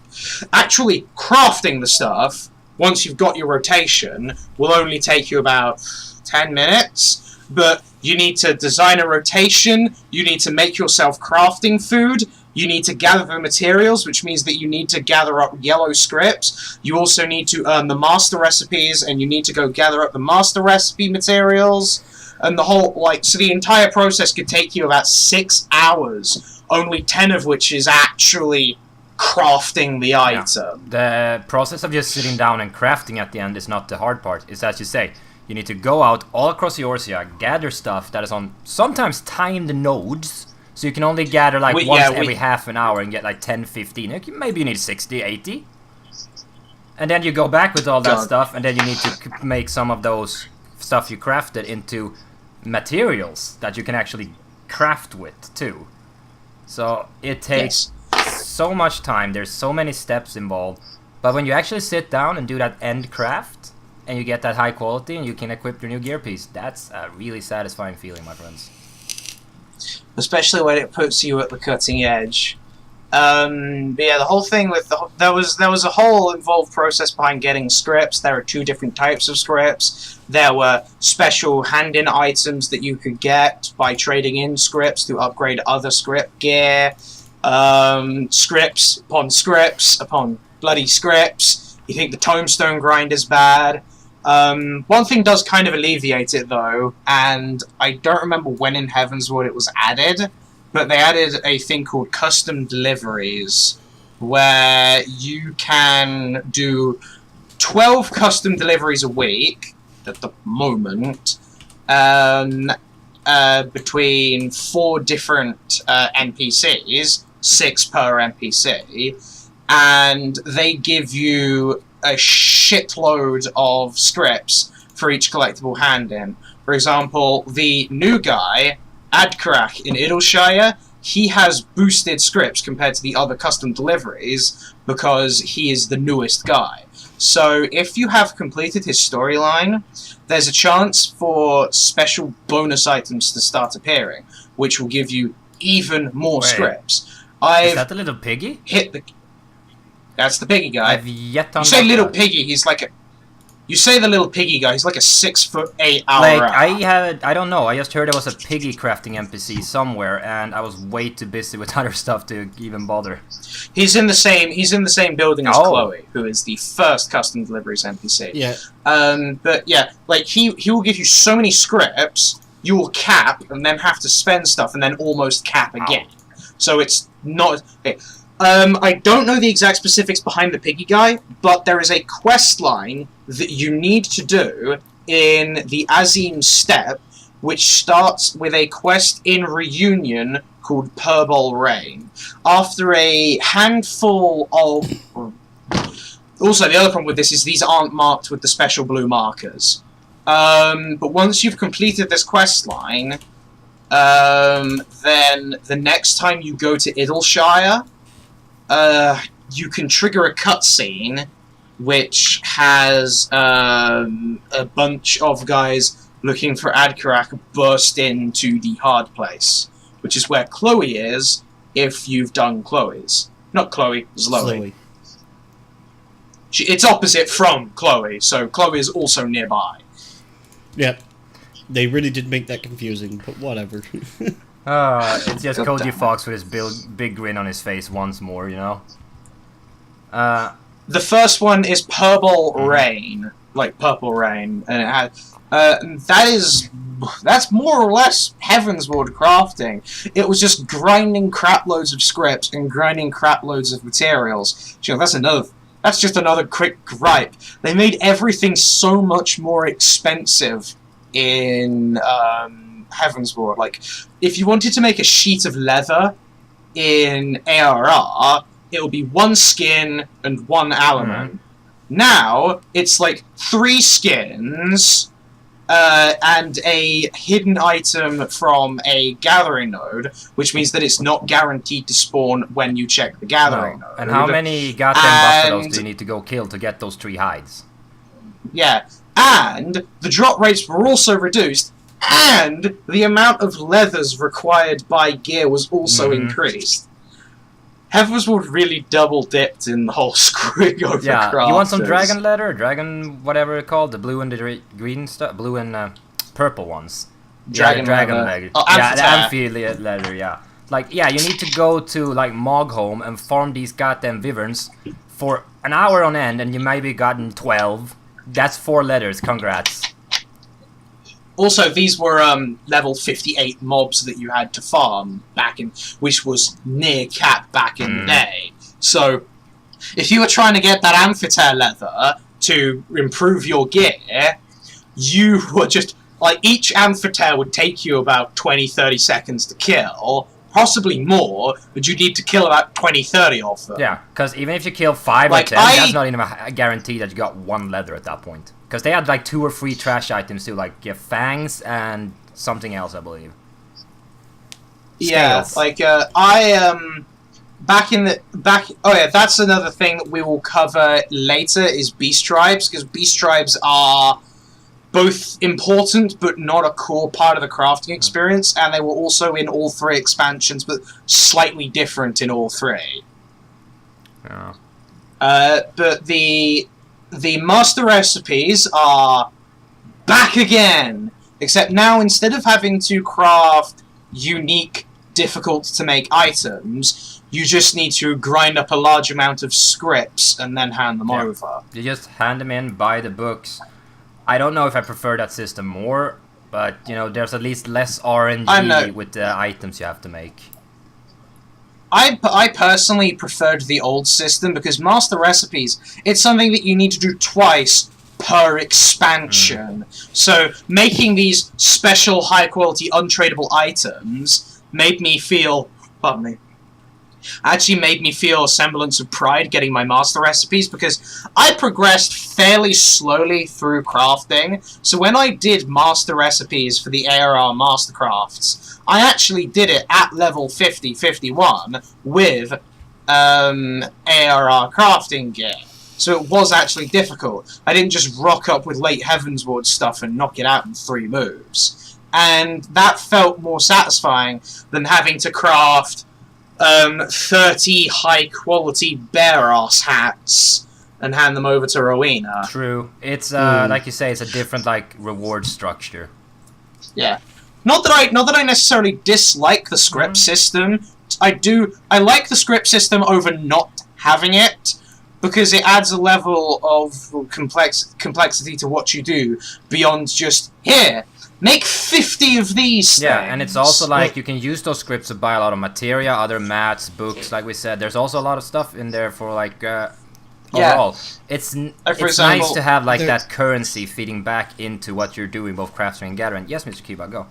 actually crafting the stuff, once you've got your rotation, will only take you about 10 minutes. But you need to design a rotation, you need to make yourself crafting food, you need to gather the materials, which means that you need to gather up yellow scripts, you also need to earn the master recipes, and you need to go gather up the master recipe materials, and the whole, like, so the entire process could take you about 6 hours, only 10 of which is actually crafting the item. The process of just sitting down and crafting at the end is not the hard part, it's as you say. You need to go out all across Eorzea, gather stuff that is on sometimes timed nodes, so you can only gather like every half an hour and get like 10, 15, maybe you need 60, 80. And then you go back with all that stuff, and then you need to make some of those stuff you crafted into materials that you can actually craft with too. So it takes so much time, there's so many steps involved, But when you actually sit down and do that end craft, and you get that high quality, and you can equip your new gear piece, that's a really satisfying feeling, my friends. Especially when it puts you at the cutting edge. But yeah, the whole thing with there was a whole involved process behind getting scripts. There are 2 different types of scripts. There were special hand-in items that you could get by trading in scripts to upgrade other script gear. Scripts upon bloody scripts. You think the tombstone grind is bad. One thing does kind of alleviate it though, and I don't remember when in Heavensward it was added, but they added a thing called custom deliveries, where you can do 12 custom deliveries a week at the moment, between 4 different NPCs, 6 per NPC, and they give you a shitload of scripts for each collectible hand-in. For example, the new guy, Adkarak in Idleshire, he has boosted scripts compared to the other custom deliveries because he is the newest guy. So if you have completed his storyline, there's a chance for special bonus items to start appearing, which will give you even more scripts. Is that the little piggy? That's the piggy guy. I've yet to You say little piggy, he's like a... You say the little piggy guy, he's like a 6'8" hour. Like, I don't know, I just heard there was a piggy crafting NPC somewhere, and I was way too busy with other stuff to even bother. He's in the same building as Chloe, who is the first custom deliveries NPC. Yeah. But yeah, like he will give you so many scripts, you will cap and then have to spend stuff and then almost cap again. So it's not... Okay. I don't know the exact specifics behind the piggy guy, but there is a quest line that you need to do in the Azim Steppe, which starts with a quest in Reunion called Purbol Rain. After a handful of... Also, the other problem with this is these aren't marked with the special blue markers. But once you've completed this quest line, then the next time you go to Idleshire, you can trigger a cutscene which has a bunch of guys looking for Adkarak burst into the hard place, which is where Chloe is if you've done Chloe's. Not Chloe, Zoe. It's opposite from Chloe, so Chloe is also nearby. Yep. They really did make that confusing, but whatever. It's just Cody Fox with his big grin on his face once more, you know? The first one is Purbol Rain, like Purple Rain, and it has... that's more or less Heavensward crafting. It was just grinding crap loads of scripts and grinding crap loads of materials. You know, that's just another quick gripe. They made everything so much more expensive in Heavensward. Like, if you wanted to make a sheet of leather in ARR, it will be 1 skin and 1 element. Now, it's like 3 skins, and a hidden item from a gathering node, which means that it's not guaranteed to spawn when you check the gathering node. And how many goddamn buffaloes do you need to go kill to get those 3 hides? Yeah, and the drop rates were also reduced, and the amount of leathers required by gear was also increased. Heavensward really double-dipped in the whole screwing over crafters. You want some dragon leather? Dragon, whatever it's called? The blue and the green stuff? Blue and purple ones. Dragon leather. Oh, yeah, the amphi leather, yeah. Like, yeah, you need to go to, like, Mogholm and farm these goddamn wyverns for an hour on end, and you maybe gotten 12. That's 4 leathers, congrats. Also, these were level 58 mobs that you had to farm back in, which was near cap back in the day. So, if you were trying to get that amphitheater leather to improve your gear, you were just, like, each amphitheater would take you about 20-30 seconds to kill, possibly more, but you need to kill about 20-30 of them. Yeah, because even if you kill 5 or 10, that's not even a guarantee that you got 1 leather at that point. Because they had like 2 or 3 trash items too, like fangs and something else, I believe. Yeah, Scales. like that's another thing that we will cover later is beast tribes, because beast tribes are both important but not a core part of the crafting experience, and they were also in all 3 expansions, but slightly different in all 3. Yeah. But the master recipes are back again, except now instead of having to craft unique, difficult to make items, you just need to grind up a large amount of scripts and then hand them over. You just hand them in, buy the books. I don't know if I prefer that system more, but there's at least less RNG with the items you have to make. I personally preferred the old system because master recipes, it's something that you need to do twice per expansion. So making these special high quality untradeable items made me feel, actually made me feel a semblance of pride getting my master recipes, because I progressed fairly slowly through crafting. So when I did master recipes for the ARR Mastercrafts, I actually did it at level 50-51 with ARR crafting gear. So it was actually difficult. I didn't just rock up with late Heavensward stuff and knock it out in 3 moves. And that felt more satisfying than having to craft 30 high-quality bear-ass hats and hand them over to Rowena. True. It's, like you say, it's a different, reward structure. Yeah. Not that I necessarily dislike the script system. I like the script system over not having it, because it adds a level of complexity to what you do beyond just, here, make 50 of these things. Yeah, and it's also you can use those scripts to buy a lot of materia, other mats, books, like we said. There's also a lot of stuff in there for, overall. It's nice to have, that currency feeding back into what you're doing, both crafting and gathering. Yes, Mr. Kiba, go.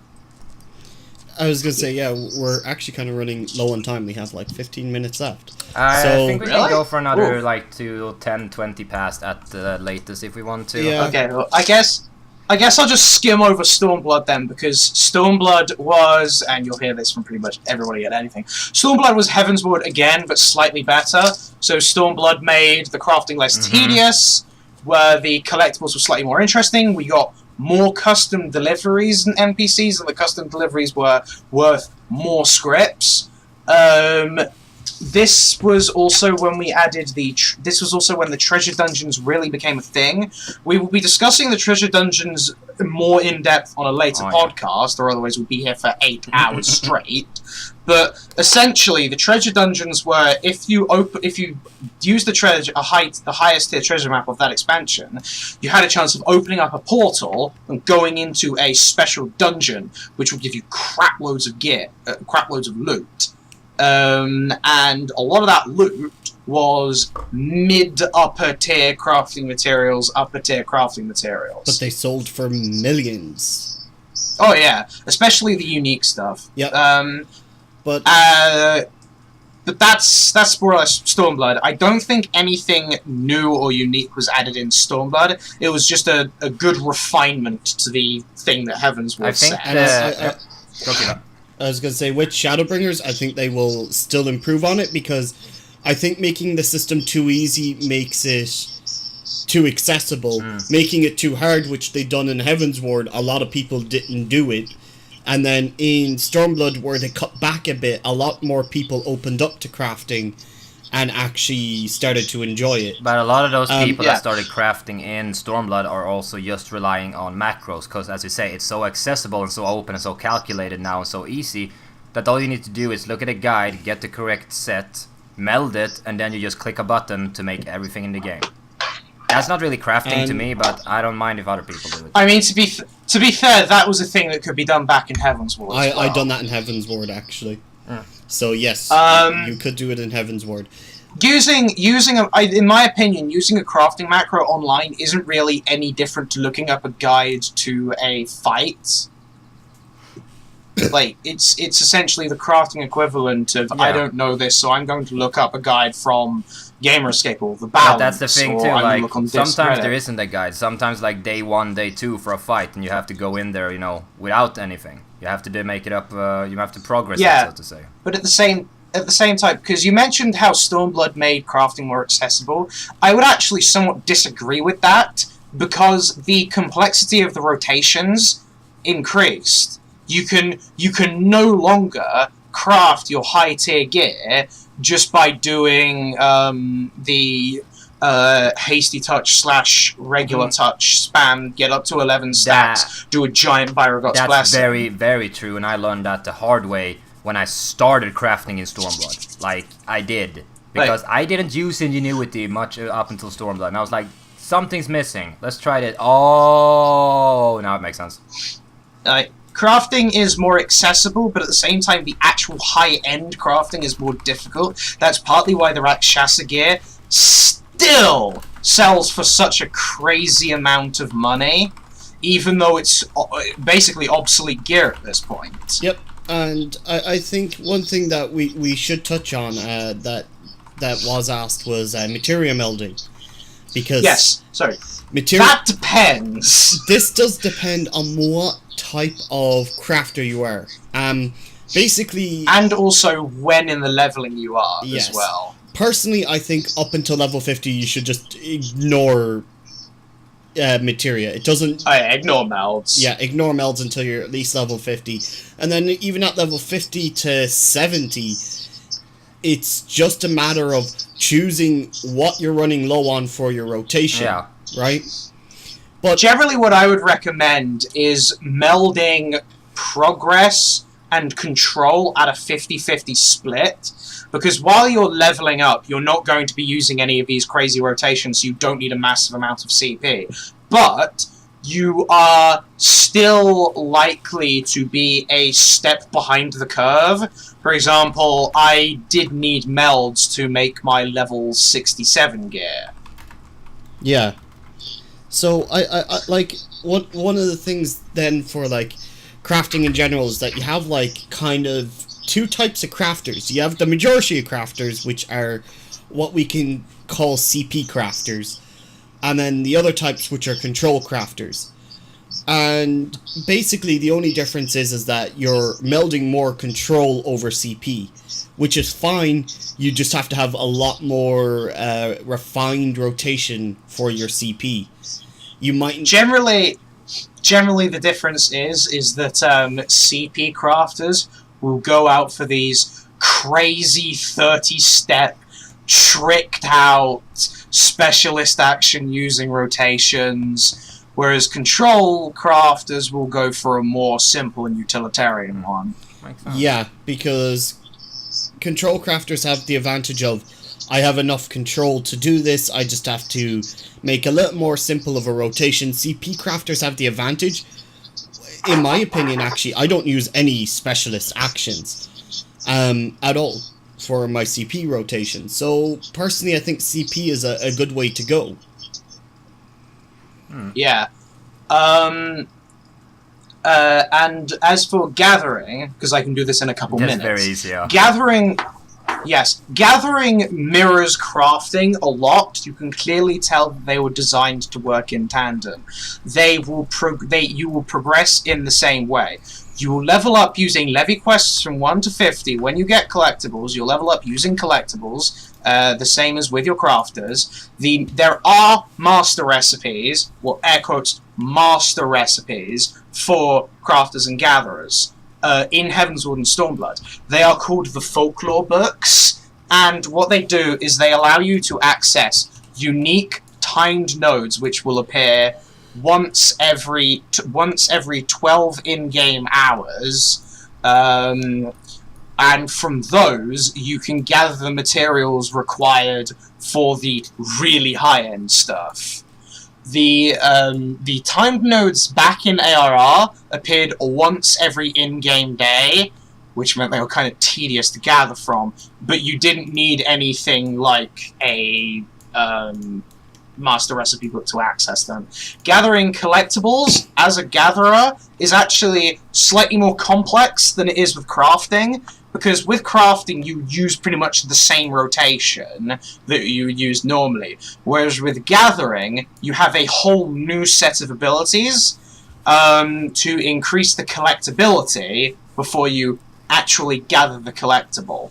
I was going to say, we're actually kind of running low on time. We have, 15 minutes left. I think we can go for another, to 10, 20 past at the latest if we want to. Yeah. Okay, well, I guess I'll just skim over Stormblood then, because Stormblood was, and you'll hear this from pretty much everybody at anything, Stormblood was Heavensward again, but slightly better. So Stormblood made the crafting less tedious, where the collectibles were slightly more interesting. We got more custom deliveries than NPCs, and the custom deliveries were worth more scripts. This was also when we added this was also when the treasure dungeons really became a thing. We will be discussing the treasure dungeons more in depth on a later podcast, or otherwise we'll be here for 8 hours straight. But essentially, the treasure dungeons were if you use the highest tier treasure map of that expansion, you had a chance of opening up a portal and going into a special dungeon, which would give you crap loads of gear, crap loads of loot. And a lot of that loot was mid-upper tier crafting materials, upper tier crafting materials. But they sold for millions. Oh yeah, especially the unique stuff. Yep. But that's more or less Stormblood. I don't think anything new or unique was added in Stormblood. It was just a good refinement to the thing that Heavensward set. I was going to say, with Shadowbringers, I think they will still improve on it, because I think making the system too easy makes it too accessible. Making it too hard, which they done in Heavensward, a lot of people didn't do it. And then in Stormblood, where they cut back a bit, a lot more people opened up to crafting and actually started to enjoy it. But a lot of those people that started crafting in Stormblood are also just relying on macros, because as you say, it's so accessible and so open and so calculated now and so easy that all you need to do is look at a guide, get the correct set, meld it, and then you just click a button to make everything in the game. That's not really crafting to me, but I don't mind if other people do it. I mean, to be fair, that was a thing that could be done back in Heavensward. I done that in Heavensward, actually. So yes, you could do it in Heavensward. In my opinion, using a crafting macro online isn't really any different to looking up a guide to a fight. It's essentially the crafting equivalent of I don't know this, so I'm going to look up a guide from Gamerscape or the Balance. But that's the thing too. Sometimes there isn't a guide. Sometimes day 1, day 2 for a fight, and you have to go in there, without anything. You have to make it up. You have to progress it, so to say. But at the at the same time, because you mentioned how Stormblood made crafting more accessible, I would actually somewhat disagree with that, because the complexity of the rotations increased. You can no longer craft your high tier gear just by doing the hasty touch / regular touch spam, get up to 11 stacks, do a giant Viragot's Blessing. That's very, very true, and I learned that the hard way when I started crafting in Stormblood. Like, I did. Because I didn't use Ingenuity much up until Stormblood, and I was like, something's missing. Let's try it. Oh, now it makes sense. Crafting is more accessible, but at the same time, the actual high-end crafting is more difficult. That's partly why the Rakshasa gear still sells for such a crazy amount of money, even though it's basically obsolete gear at this point. Yep, and I think one thing that we should touch on that was asked was materia melding. Because that depends. This does depend on what type of crafter you are. Basically, and also when in the leveling you are as well. Personally, I think up until level 50, you should just ignore materia. It doesn't... ignore melds. Yeah, ignore melds until you're at least level 50. And then even at level 50 to 70, it's just a matter of choosing what you're running low on for your rotation. Yeah. Right? But generally what I would recommend is melding progress and control at a 50-50 split, because while you're leveling up, you're not going to be using any of these crazy rotations, so you don't need a massive amount of CP. But you are still likely to be a step behind the curve. For example, I did need melds to make my level 67 gear. Yeah. So, I like, one of the things then for, like, crafting in general is that you have, like, kind of two types of crafters. You have the majority of crafters, which are what we can call CP crafters, and then the other types, which are control crafters. And basically the only difference is that you're melding more control over CP, which is fine. You just have to have a lot more refined rotation for your CP. You might generally the difference is that CP crafters will go out for these crazy 30-step, tricked out specialist action using rotations, whereas control crafters will go for a more simple and utilitarian one. Yeah, because control crafters have the advantage of, I have enough control to do this, I just have to make a little more simple of a rotation. CP crafters have the advantage. In my opinion, actually, I don't use any specialist actions at all for my CP rotation. So, personally, I think CP is a good way to go. Yeah. And as for gathering, because I can do this in a couple minutes. That's very easy, yeah. Gathering mirrors crafting a lot. You can clearly tell that they were designed to work in tandem. You will progress in the same way. You will level up using levy quests from 1 to 50. When you get collectibles, you'll level up using collectibles, the same as with your crafters. There are master recipes, well, air quotes, master recipes for crafters and gatherers. In Heavensward and Stormblood. They are called the Folklore Books, and what they do is they allow you to access unique timed nodes which will appear once every 12 in-game hours, and from those you can gather the materials required for the really high-end stuff. The timed nodes back in ARR appeared once every in-game day, which meant they were kind of tedious to gather from, but you didn't need anything like a master recipe book to access them. Gathering collectibles as a gatherer is actually slightly more complex than it is with crafting, because with crafting you use pretty much the same rotation that you would use normally, whereas with gathering you have a whole new set of abilities to increase the collectability before you actually gather the collectible.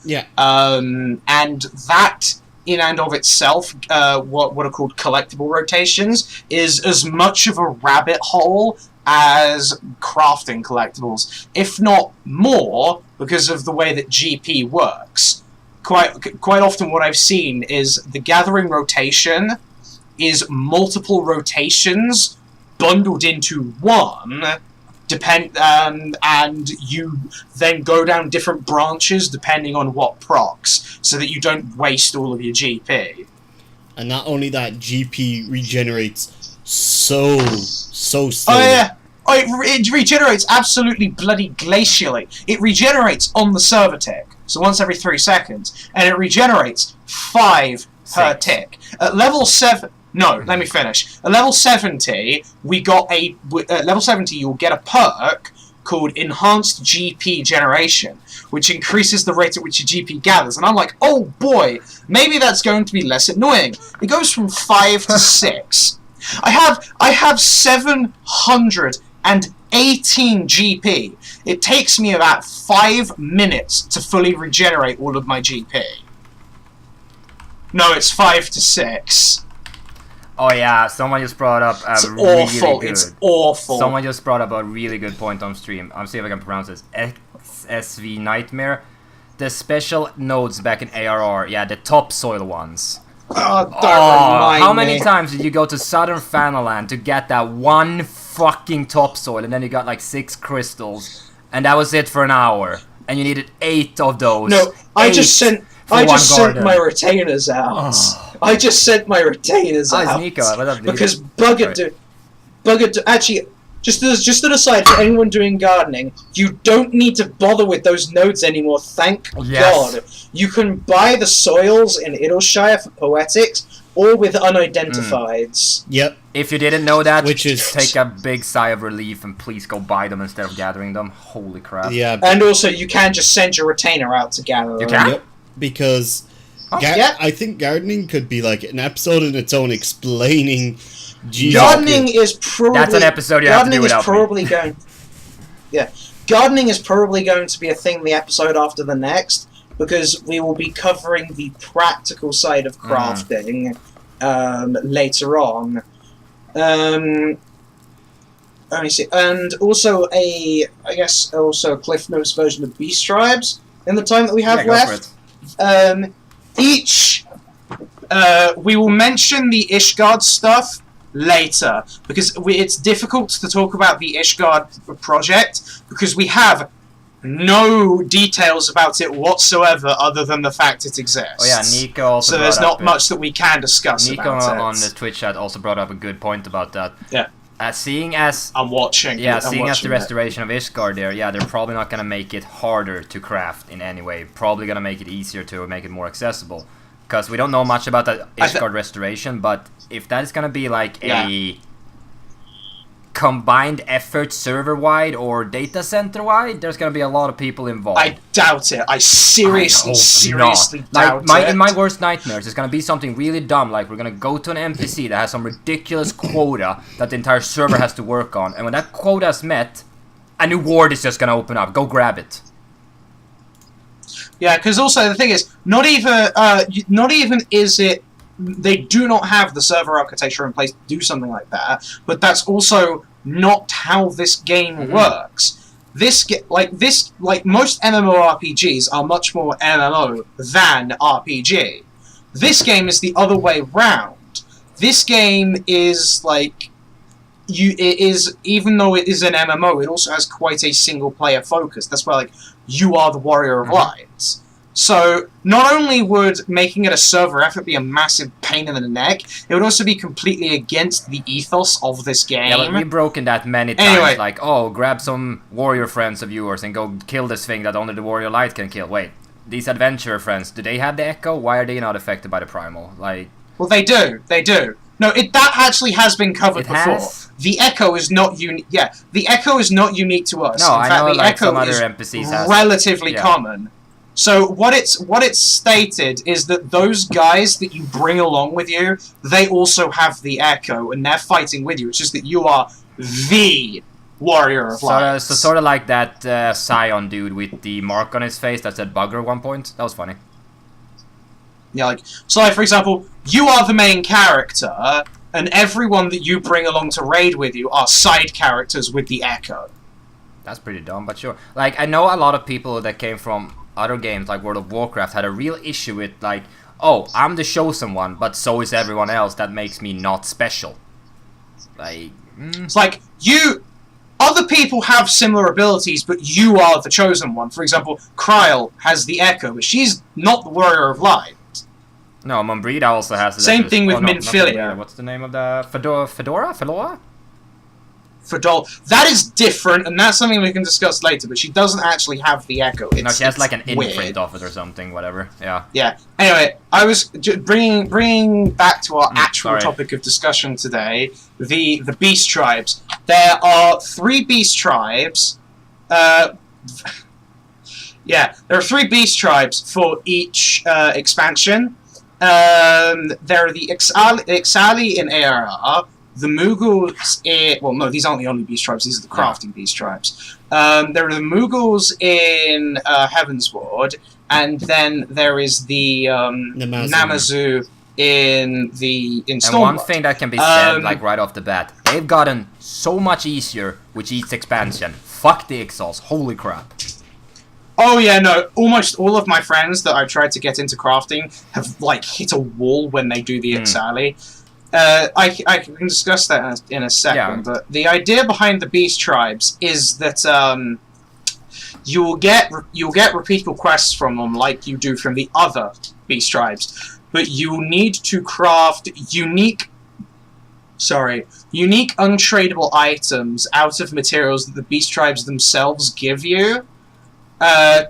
Yeah. And that, in and of itself, what are called collectible rotations, is as much of a rabbit hole as crafting collectibles, if not more, because of the way that GP works. Quite often what I've seen is the gathering rotation is multiple rotations bundled into one, and you then go down different branches depending on what procs, so that you don't waste all of your GP. And not only that, GP regenerates so slowly. Oh yeah, it regenerates absolutely bloody glacially. It regenerates on the server tick, so once every 3 seconds, and it regenerates 5 per tick. At level 7... No, let me finish. At level 70, we got at level 70, you'll get a perk called Enhanced GP Generation, which increases the rate at which your GP gathers. And I'm like, oh boy, maybe that's going to be less annoying. It goes from 5 to 6. I have 718 GP. It takes me about 5 minutes to fully regenerate all of my GP. No, it's 5 to 6. Oh yeah, someone just brought up a It's really awful. good... It's awful. Someone just brought up a really good point on stream. I'm seeing if I can pronounce this. XSV Nightmare. The special nodes back in ARR, yeah, the topsoil ones. Oh, don't remind how many me. times did you go to Southern Fanaland to get that one fucking topsoil, and then you got like 6 crystals, and that was it for an hour, and you needed 8 of those. No, I just sent my retainers out. Oh. I just sent my retainers It's out. Nico. What up, dude? Because Bugger actually, just an aside for anyone doing gardening, you don't need to bother with those nodes anymore, thank God. You can buy the soils in Idleshire for poetics, or with unidentifieds. Yep. If you didn't know that, Which is- take a big sigh of relief and please go buy them instead of gathering them. Holy crap. Yeah. And also, you can just send your retainer out to gather You them. can? Yep. Because yeah. I think gardening could be like an episode in its own explaining Gardening is probably... That's an episode you have to do without me. Gardening is probably going to be a thing the episode after the next, because we will be covering the practical side of crafting later on. Let me see. And also a Cliff Notes version of Beast Tribes in the time that we have left. We will mention the Ishgard stuff later, because it's difficult to talk about the Ishgard project, because we have no details about it whatsoever other than the fact it exists. Oh yeah, Nico also So there's brought not much that we can discuss Nico about it. on the Twitch chat also brought up a good point about that. Yeah. Seeing as I'm watching. Yeah, I'm seeing as the watching restoration of Ishgard there, yeah, they're probably not gonna make it harder to craft in any way. Probably gonna make it easier to make it more accessible. Because we don't know much about that Ishgard restoration, but if that is gonna be like a combined effort server-wide or data center-wide, there's gonna be a lot of people involved. I doubt it. I seriously doubt it. In my worst nightmares, it's gonna be something really dumb, like we're gonna go to an NPC that has some ridiculous quota that the entire server has to work on, and when that quota is met, a new ward is just gonna open up. Go grab it. Yeah, because also the thing is, not even is it. They do not have the server architecture in place to do something like that, but that's also not how this game works. Like most MMORPGs are much more MMO than RPG. This game is the other way round. This game is like even though it is an MMO, it also has quite a single player focus. That's why you are the warrior of lights. So, not only would making it a server effort be a massive pain in the neck, it would also be completely against the ethos of this game. Yeah, but we've broken that many times. Anyway. Like, oh, grab some warrior friends of yours and go kill this thing that only the warrior light can kill. Wait, these adventurer friends, do they have the echo? Why are they not affected by the primal? Like, well, they do. No, that actually has been covered before. Has? The echo is not unique. Yeah, the echo is not unique to us. No, in I fact, know, the like, echo some other is NPCs has it. relatively Yeah. common. So what it's stated is that those guys that you bring along with you, they also have the echo, and they're fighting with you. It's just that you are the warrior of light. Warrior of Light. So sort of like that Scion dude with the mark on his face that said bugger at one point. That was funny. Yeah, like for example, you are the main character, and everyone that you bring along to raid with you are side characters with the Echo. That's pretty dumb, but sure. Like, I know a lot of people that came from other games, like World of Warcraft, had a real issue with, like, oh, I'm the chosen one, but so is everyone else. That makes me not special. Like, It's like, other people have similar abilities, but you are the chosen one. For example, Kryl has the Echo, but she's not the Warrior of Light. no, Mombrita also has... Same thing with Minfilia. What's the name of the... Fedora? Fedora. That is different, and that's something we can discuss later, but she doesn't actually have the Echo. No, she has like an weird. imprint of it or something, whatever. Yeah. Yeah. Anyway, I was bringing back to our actual sorry. topic of discussion today, the beast tribes. There are 3 beast tribes. Yeah, there are 3 beast tribes for each expansion. There are the Ixali in ARR, the Mughals in... Well, no, these aren't the only beast tribes, these are the crafting beast tribes. There are the Mughals in Heavensward, and then there is the Namazu in Stormwind. And one thing that can be said, like right off the bat, they've gotten so much easier with each expansion. Fuck the Ixals, holy crap. Oh yeah, no, almost all of my friends that I've tried to get into crafting have, like, hit a wall when they do the Ixali. I can discuss that in a second, but the idea behind the beast tribes is that you'll get repeatable quests from them like you do from the other beast tribes, but you need to craft unique untradeable items out of materials that the beast tribes themselves give you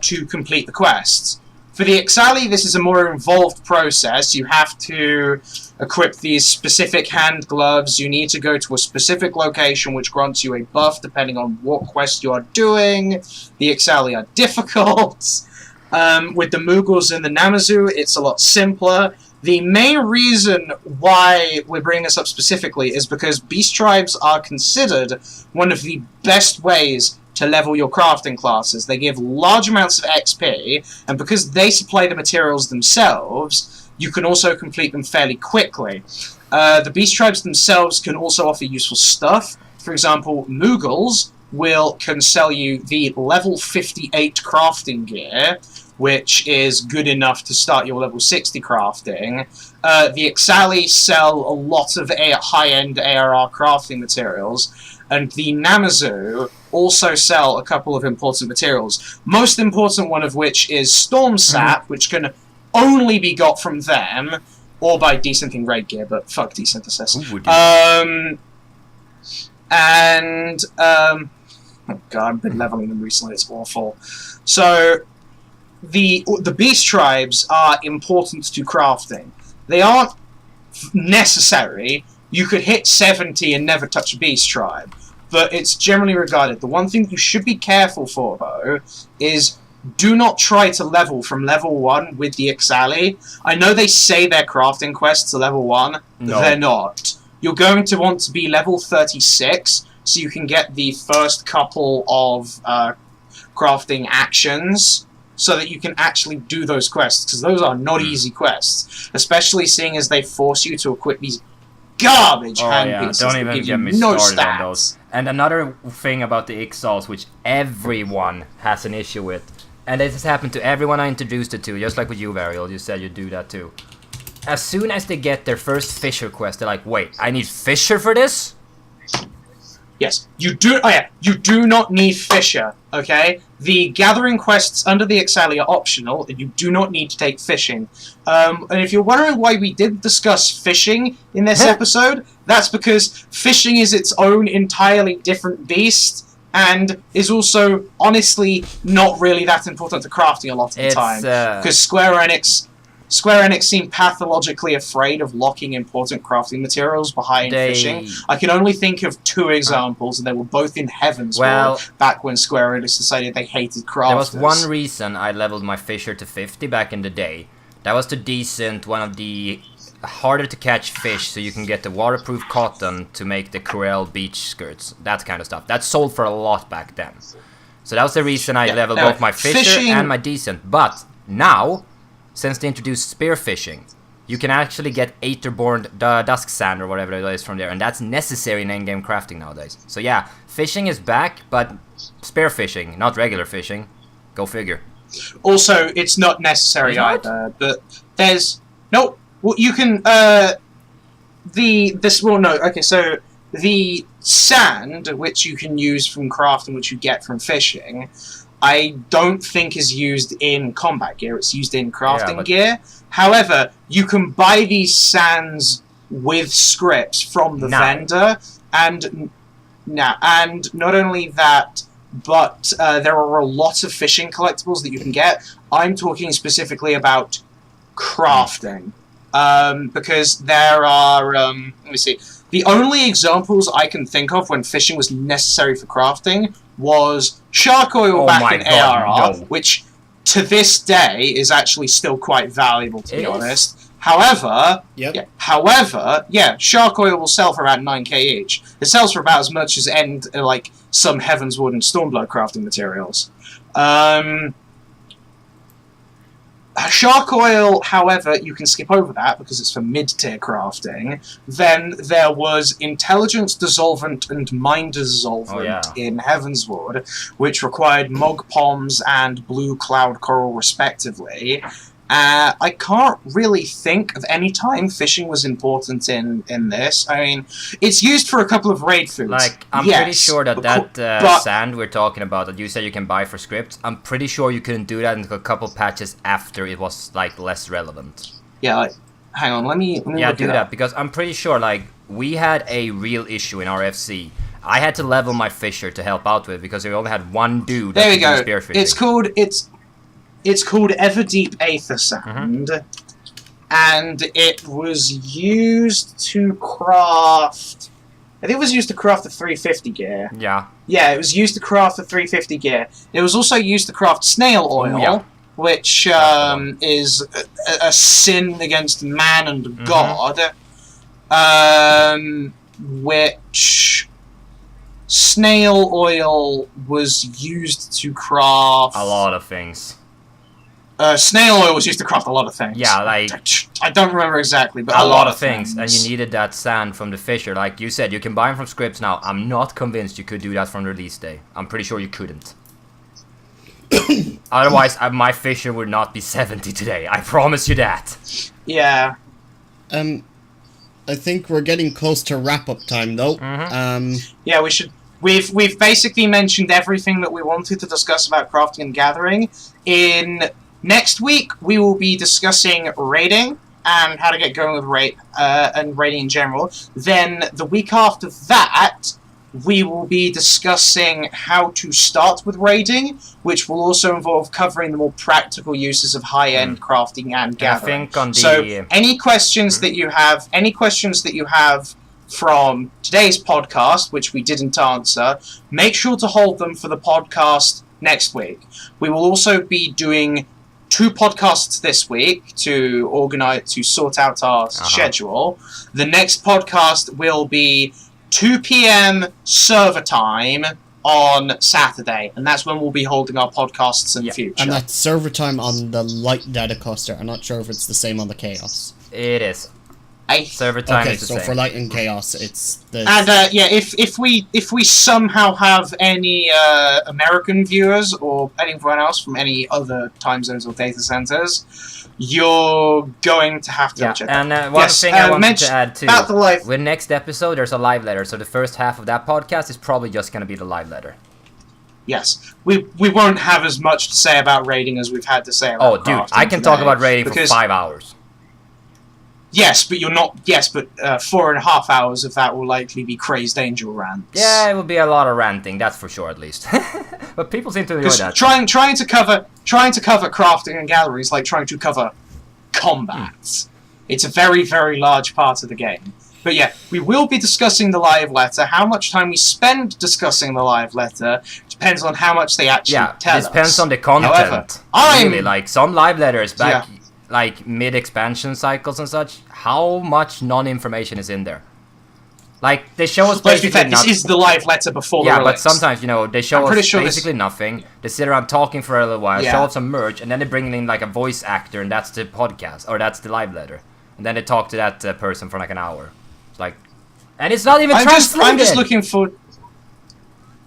to complete the quests. For the Ixali, this is a more involved process. You have to equip these specific hand gloves. You need to go to a specific location which grants you a buff depending on what quest you are doing. The Ixali are difficult. With the Mughals and the Namazu, it's a lot simpler. The main reason why we're bringing this up specifically is because beast tribes are considered one of the best ways to level your crafting classes. They give large amounts of XP, and because they supply the materials themselves, you can also complete them fairly quickly. The beast tribes themselves can also offer useful stuff. For example, Mughals can sell you the level 58 crafting gear, which is good enough to start your level 60 crafting. The Ixali sell a lot of high-end ARR crafting materials, and the Namazu also sell a couple of important materials. Most important one of which is Storm Sap, which can only be got from them, or by decenting raid gear, but fuck desynthesis. Oh god, I've been leveling them recently, it's awful. So, the beast tribes are important to crafting. They aren't necessary. You could hit 70 and never touch a beast tribe, but it's generally regarded. The one thing you should be careful for, though, is do not try to level from level 1 with the Ixali. I know they say their crafting quests are level 1, no. They're not. You're going to want to be level 36, so you can get the first couple of crafting actions, so that you can actually do those quests, because those are not easy quests, especially seeing as they force you to equip these garbage hand pieces. Don't even give get you me no started stats. on those. And another thing about the Ixals, which everyone has an issue with, and this has happened to everyone I introduced it to, just like with you, Variel, you said you'd do that too. As soon as they get their first Fisher quest, they're like, wait, I need Fisher for this? Yes, you do. Oh yeah, you do not need Fisher. Okay, the gathering quests under the Ixali are optional, and you do not need to take fishing. And if you're wondering why we did discuss fishing in this episode, that's because fishing is its own entirely different beast, and is also honestly not really that important to crafting a lot of the time, because Square Enix seem pathologically afraid of locking important crafting materials behind fishing. I can only think of 2 examples, and they were both in Heavensward, back when Square Enix decided they hated crafters. There was one reason I leveled my Fisher to 50 back in the day. That was to decent one of the harder to catch fish, so you can get the waterproof cotton to make the Corel beach skirts, that kind of stuff. That sold for a lot back then. So that was the reason I leveled both my fisher and my decent. But now, since they introduced spearfishing, you can actually get Aetherborn Dusk Sand or whatever it is from there, and that's necessary in endgame crafting nowadays. So yeah, fishing is back, but spearfishing, not regular fishing. Go figure. Also, it's not necessary either, but there's... No, well, you can... so the sand, which you can use from crafting, which you get from fishing, I don't think is used in combat gear. It's used in crafting gear. However, you can buy these sands with scripts from the vendor, and not only that, but there are a lot of fishing collectibles that you can get. I'm talking specifically about crafting, because there are, let me see, the only examples I can think of when fishing was necessary for crafting was shark oil back in ARR, which to this day is actually still quite valuable, to be honest. However, shark oil will sell for about 9k each. It sells for about as much as some Heavenswood and Stormblood crafting materials. Shark oil, however, you can skip over that because it's for mid-tier crafting. Then there was Intelligence Dissolvent and Mind Dissolvent in Heavenswood, which required Mog Poms and Blue Cloud Coral respectively. I can't really think of any time fishing was important in this. I mean, it's used for a couple of raid foods. Like, I'm pretty sure that sand we're talking about that you said you can buy for scripts, I'm pretty sure you couldn't do that in a couple patches after it was, like, less relevant. Yeah, hang on, let me do that, because I'm pretty sure, like, we had a real issue in our FC. I had to level my fisher to help out with it because we only had one dude that could do spearfishing. It's called Everdeep Aether Sand, and it was used to craft... I think it was used to craft the 350 gear. Yeah. Yeah, it was used to craft the 350 gear. It was also used to craft snail oil, which is a sin against man and God, which... Snail oil was used to craft... a lot of things. Snail oil was used to craft a lot of things. Yeah, like... I don't remember exactly, but a lot of things. And you needed that sand from the fisher. Like you said, you can buy them from scripts now. I'm not convinced you could do that from release day. I'm pretty sure you couldn't. Otherwise, my fisher would not be 70 today. I promise you that. Yeah. I think we're getting close to wrap-up time, though. Yeah, we should... We've basically mentioned everything that we wanted to discuss about crafting and gathering. Next week, we will be discussing raiding and how to get going with raid and raiding in general. Then the week after that, we will be discussing how to start with raiding, which will also involve covering the more practical uses of high-end crafting and gathering. Any questions that you have, from today's podcast, which we didn't answer, make sure to hold them for the podcast next week. We will also be doing 2 podcasts this week to sort out our schedule. The next podcast will be 2 p.m. server time on Saturday, and that's when we'll be holding our podcasts in the future. And that's server time on the light data cluster. I'm not sure if it's the same on the chaos. It is. Server time is the same. Okay, so for light and chaos, it's the... And if we somehow have any American viewers or anyone else from any other time zones or data centers, you're going to have to check. And one thing I wanted to add too, with next episode there's a live letter, so the first half of that podcast is probably just going to be the live letter. Yes, we won't have as much to say about raiding as we've had to say about dude, I can talk about raiding for 5 hours. Yes, but 4.5 hours of that will likely be crazed angel rants. Yeah, it will be a lot of ranting, that's for sure, at least. But people seem to enjoy that. Trying to cover crafting and gathering is like trying to cover combat. It's a very, very large part of the game. But yeah, we will be discussing the live letter. How much time we spend discussing the live letter depends on how much they actually tell us. Yeah, it depends on the content. However, really, like some live letters back. like mid-expansion cycles and such, how much non-information is in there? Like, they show us Let's be basically fair, this is the live letter before the release. but sometimes, you know, they show us sure basically nothing. They sit around talking for a little while, Yeah. show off some merch, and then they bring in like a voice actor, and that's the podcast, or that's the live letter. And then they talk to that person for like an hour. It's like, and it's not even translated! I'm just looking for...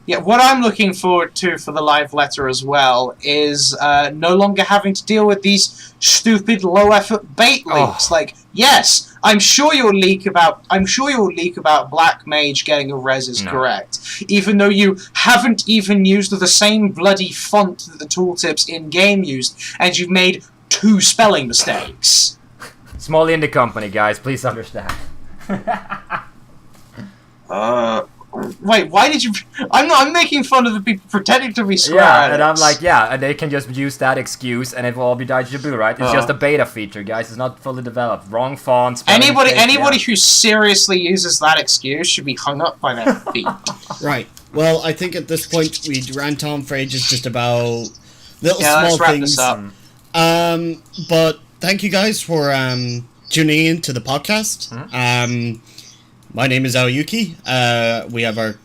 Yeah, what I'm looking forward to for the live letter as well is no longer having to deal with these stupid low-effort bait leaks. Like, yes, I'm sure your leak about Black Mage getting a res is correct, even though you haven't even used the same bloody font that the tooltips in game used, and you've made 2 spelling mistakes. Small indie company, guys, please understand. Wait, why did you... I'm making fun of the people pretending to be Square Yeah, and Enix. I'm like, yeah, and they can just use that excuse, and it will all be Daijiboo, right? It's just a beta feature, guys. It's not fully developed. Wrong font. Anybody who seriously uses that excuse should be hung up by their feet. Right. Well, I think at this point we'd rant on for ages just about little let's small wrap things. this up. But thank you guys for tuning in to the podcast. My name is Aoyuki. We have our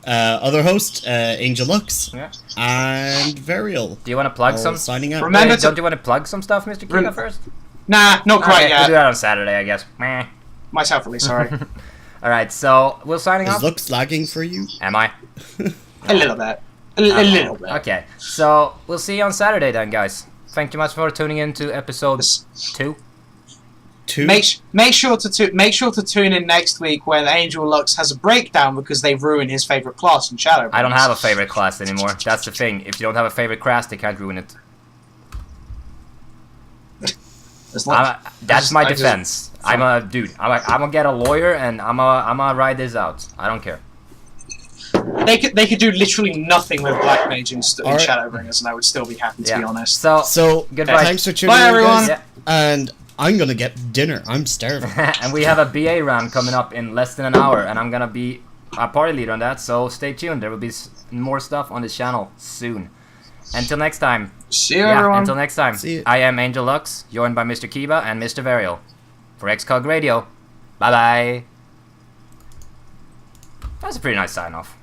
other host, Angel Lux, and Variel. Do you want to plug all some? signing out. Remember Don't you want to plug some stuff, Mr. Kina, first? Nah, not quite Okay, yet. we'll do that on Saturday, I guess. Meh. Myself, at least, sorry. Alright, so we're signing Is off. Lux lagging for you? Am I? A little bit. A little bit. Okay, so we'll see you on Saturday then, guys. Thank you much for tuning in to episode 2. Make sure to tune in next week when Angel Lux has a breakdown because they ruined his favorite class in Shadow. I don't have a favorite class anymore. That's the thing. If you don't have a favorite class, they can't ruin it. That's my defense. I'm a dude. I'm gonna get a lawyer and I'm gonna ride this out. I don't care. They could do literally nothing with Black Mage in Alright. Shadowbringers, and I would still be happy to be honest. So Goodbye. Thanks for tuning Bye, in, everyone. guys. And I'm gonna get dinner. I'm starving. And we have a BA round coming up in less than an hour, and I'm gonna be a party leader on that. So stay tuned. There will be more stuff on this channel soon. Until next time. See you, everyone. Until next time. See you. I am Angel Lux, joined by Mr. Kiba and Mr. Variel. For ExCog Radio. Bye bye. That's a pretty nice sign off.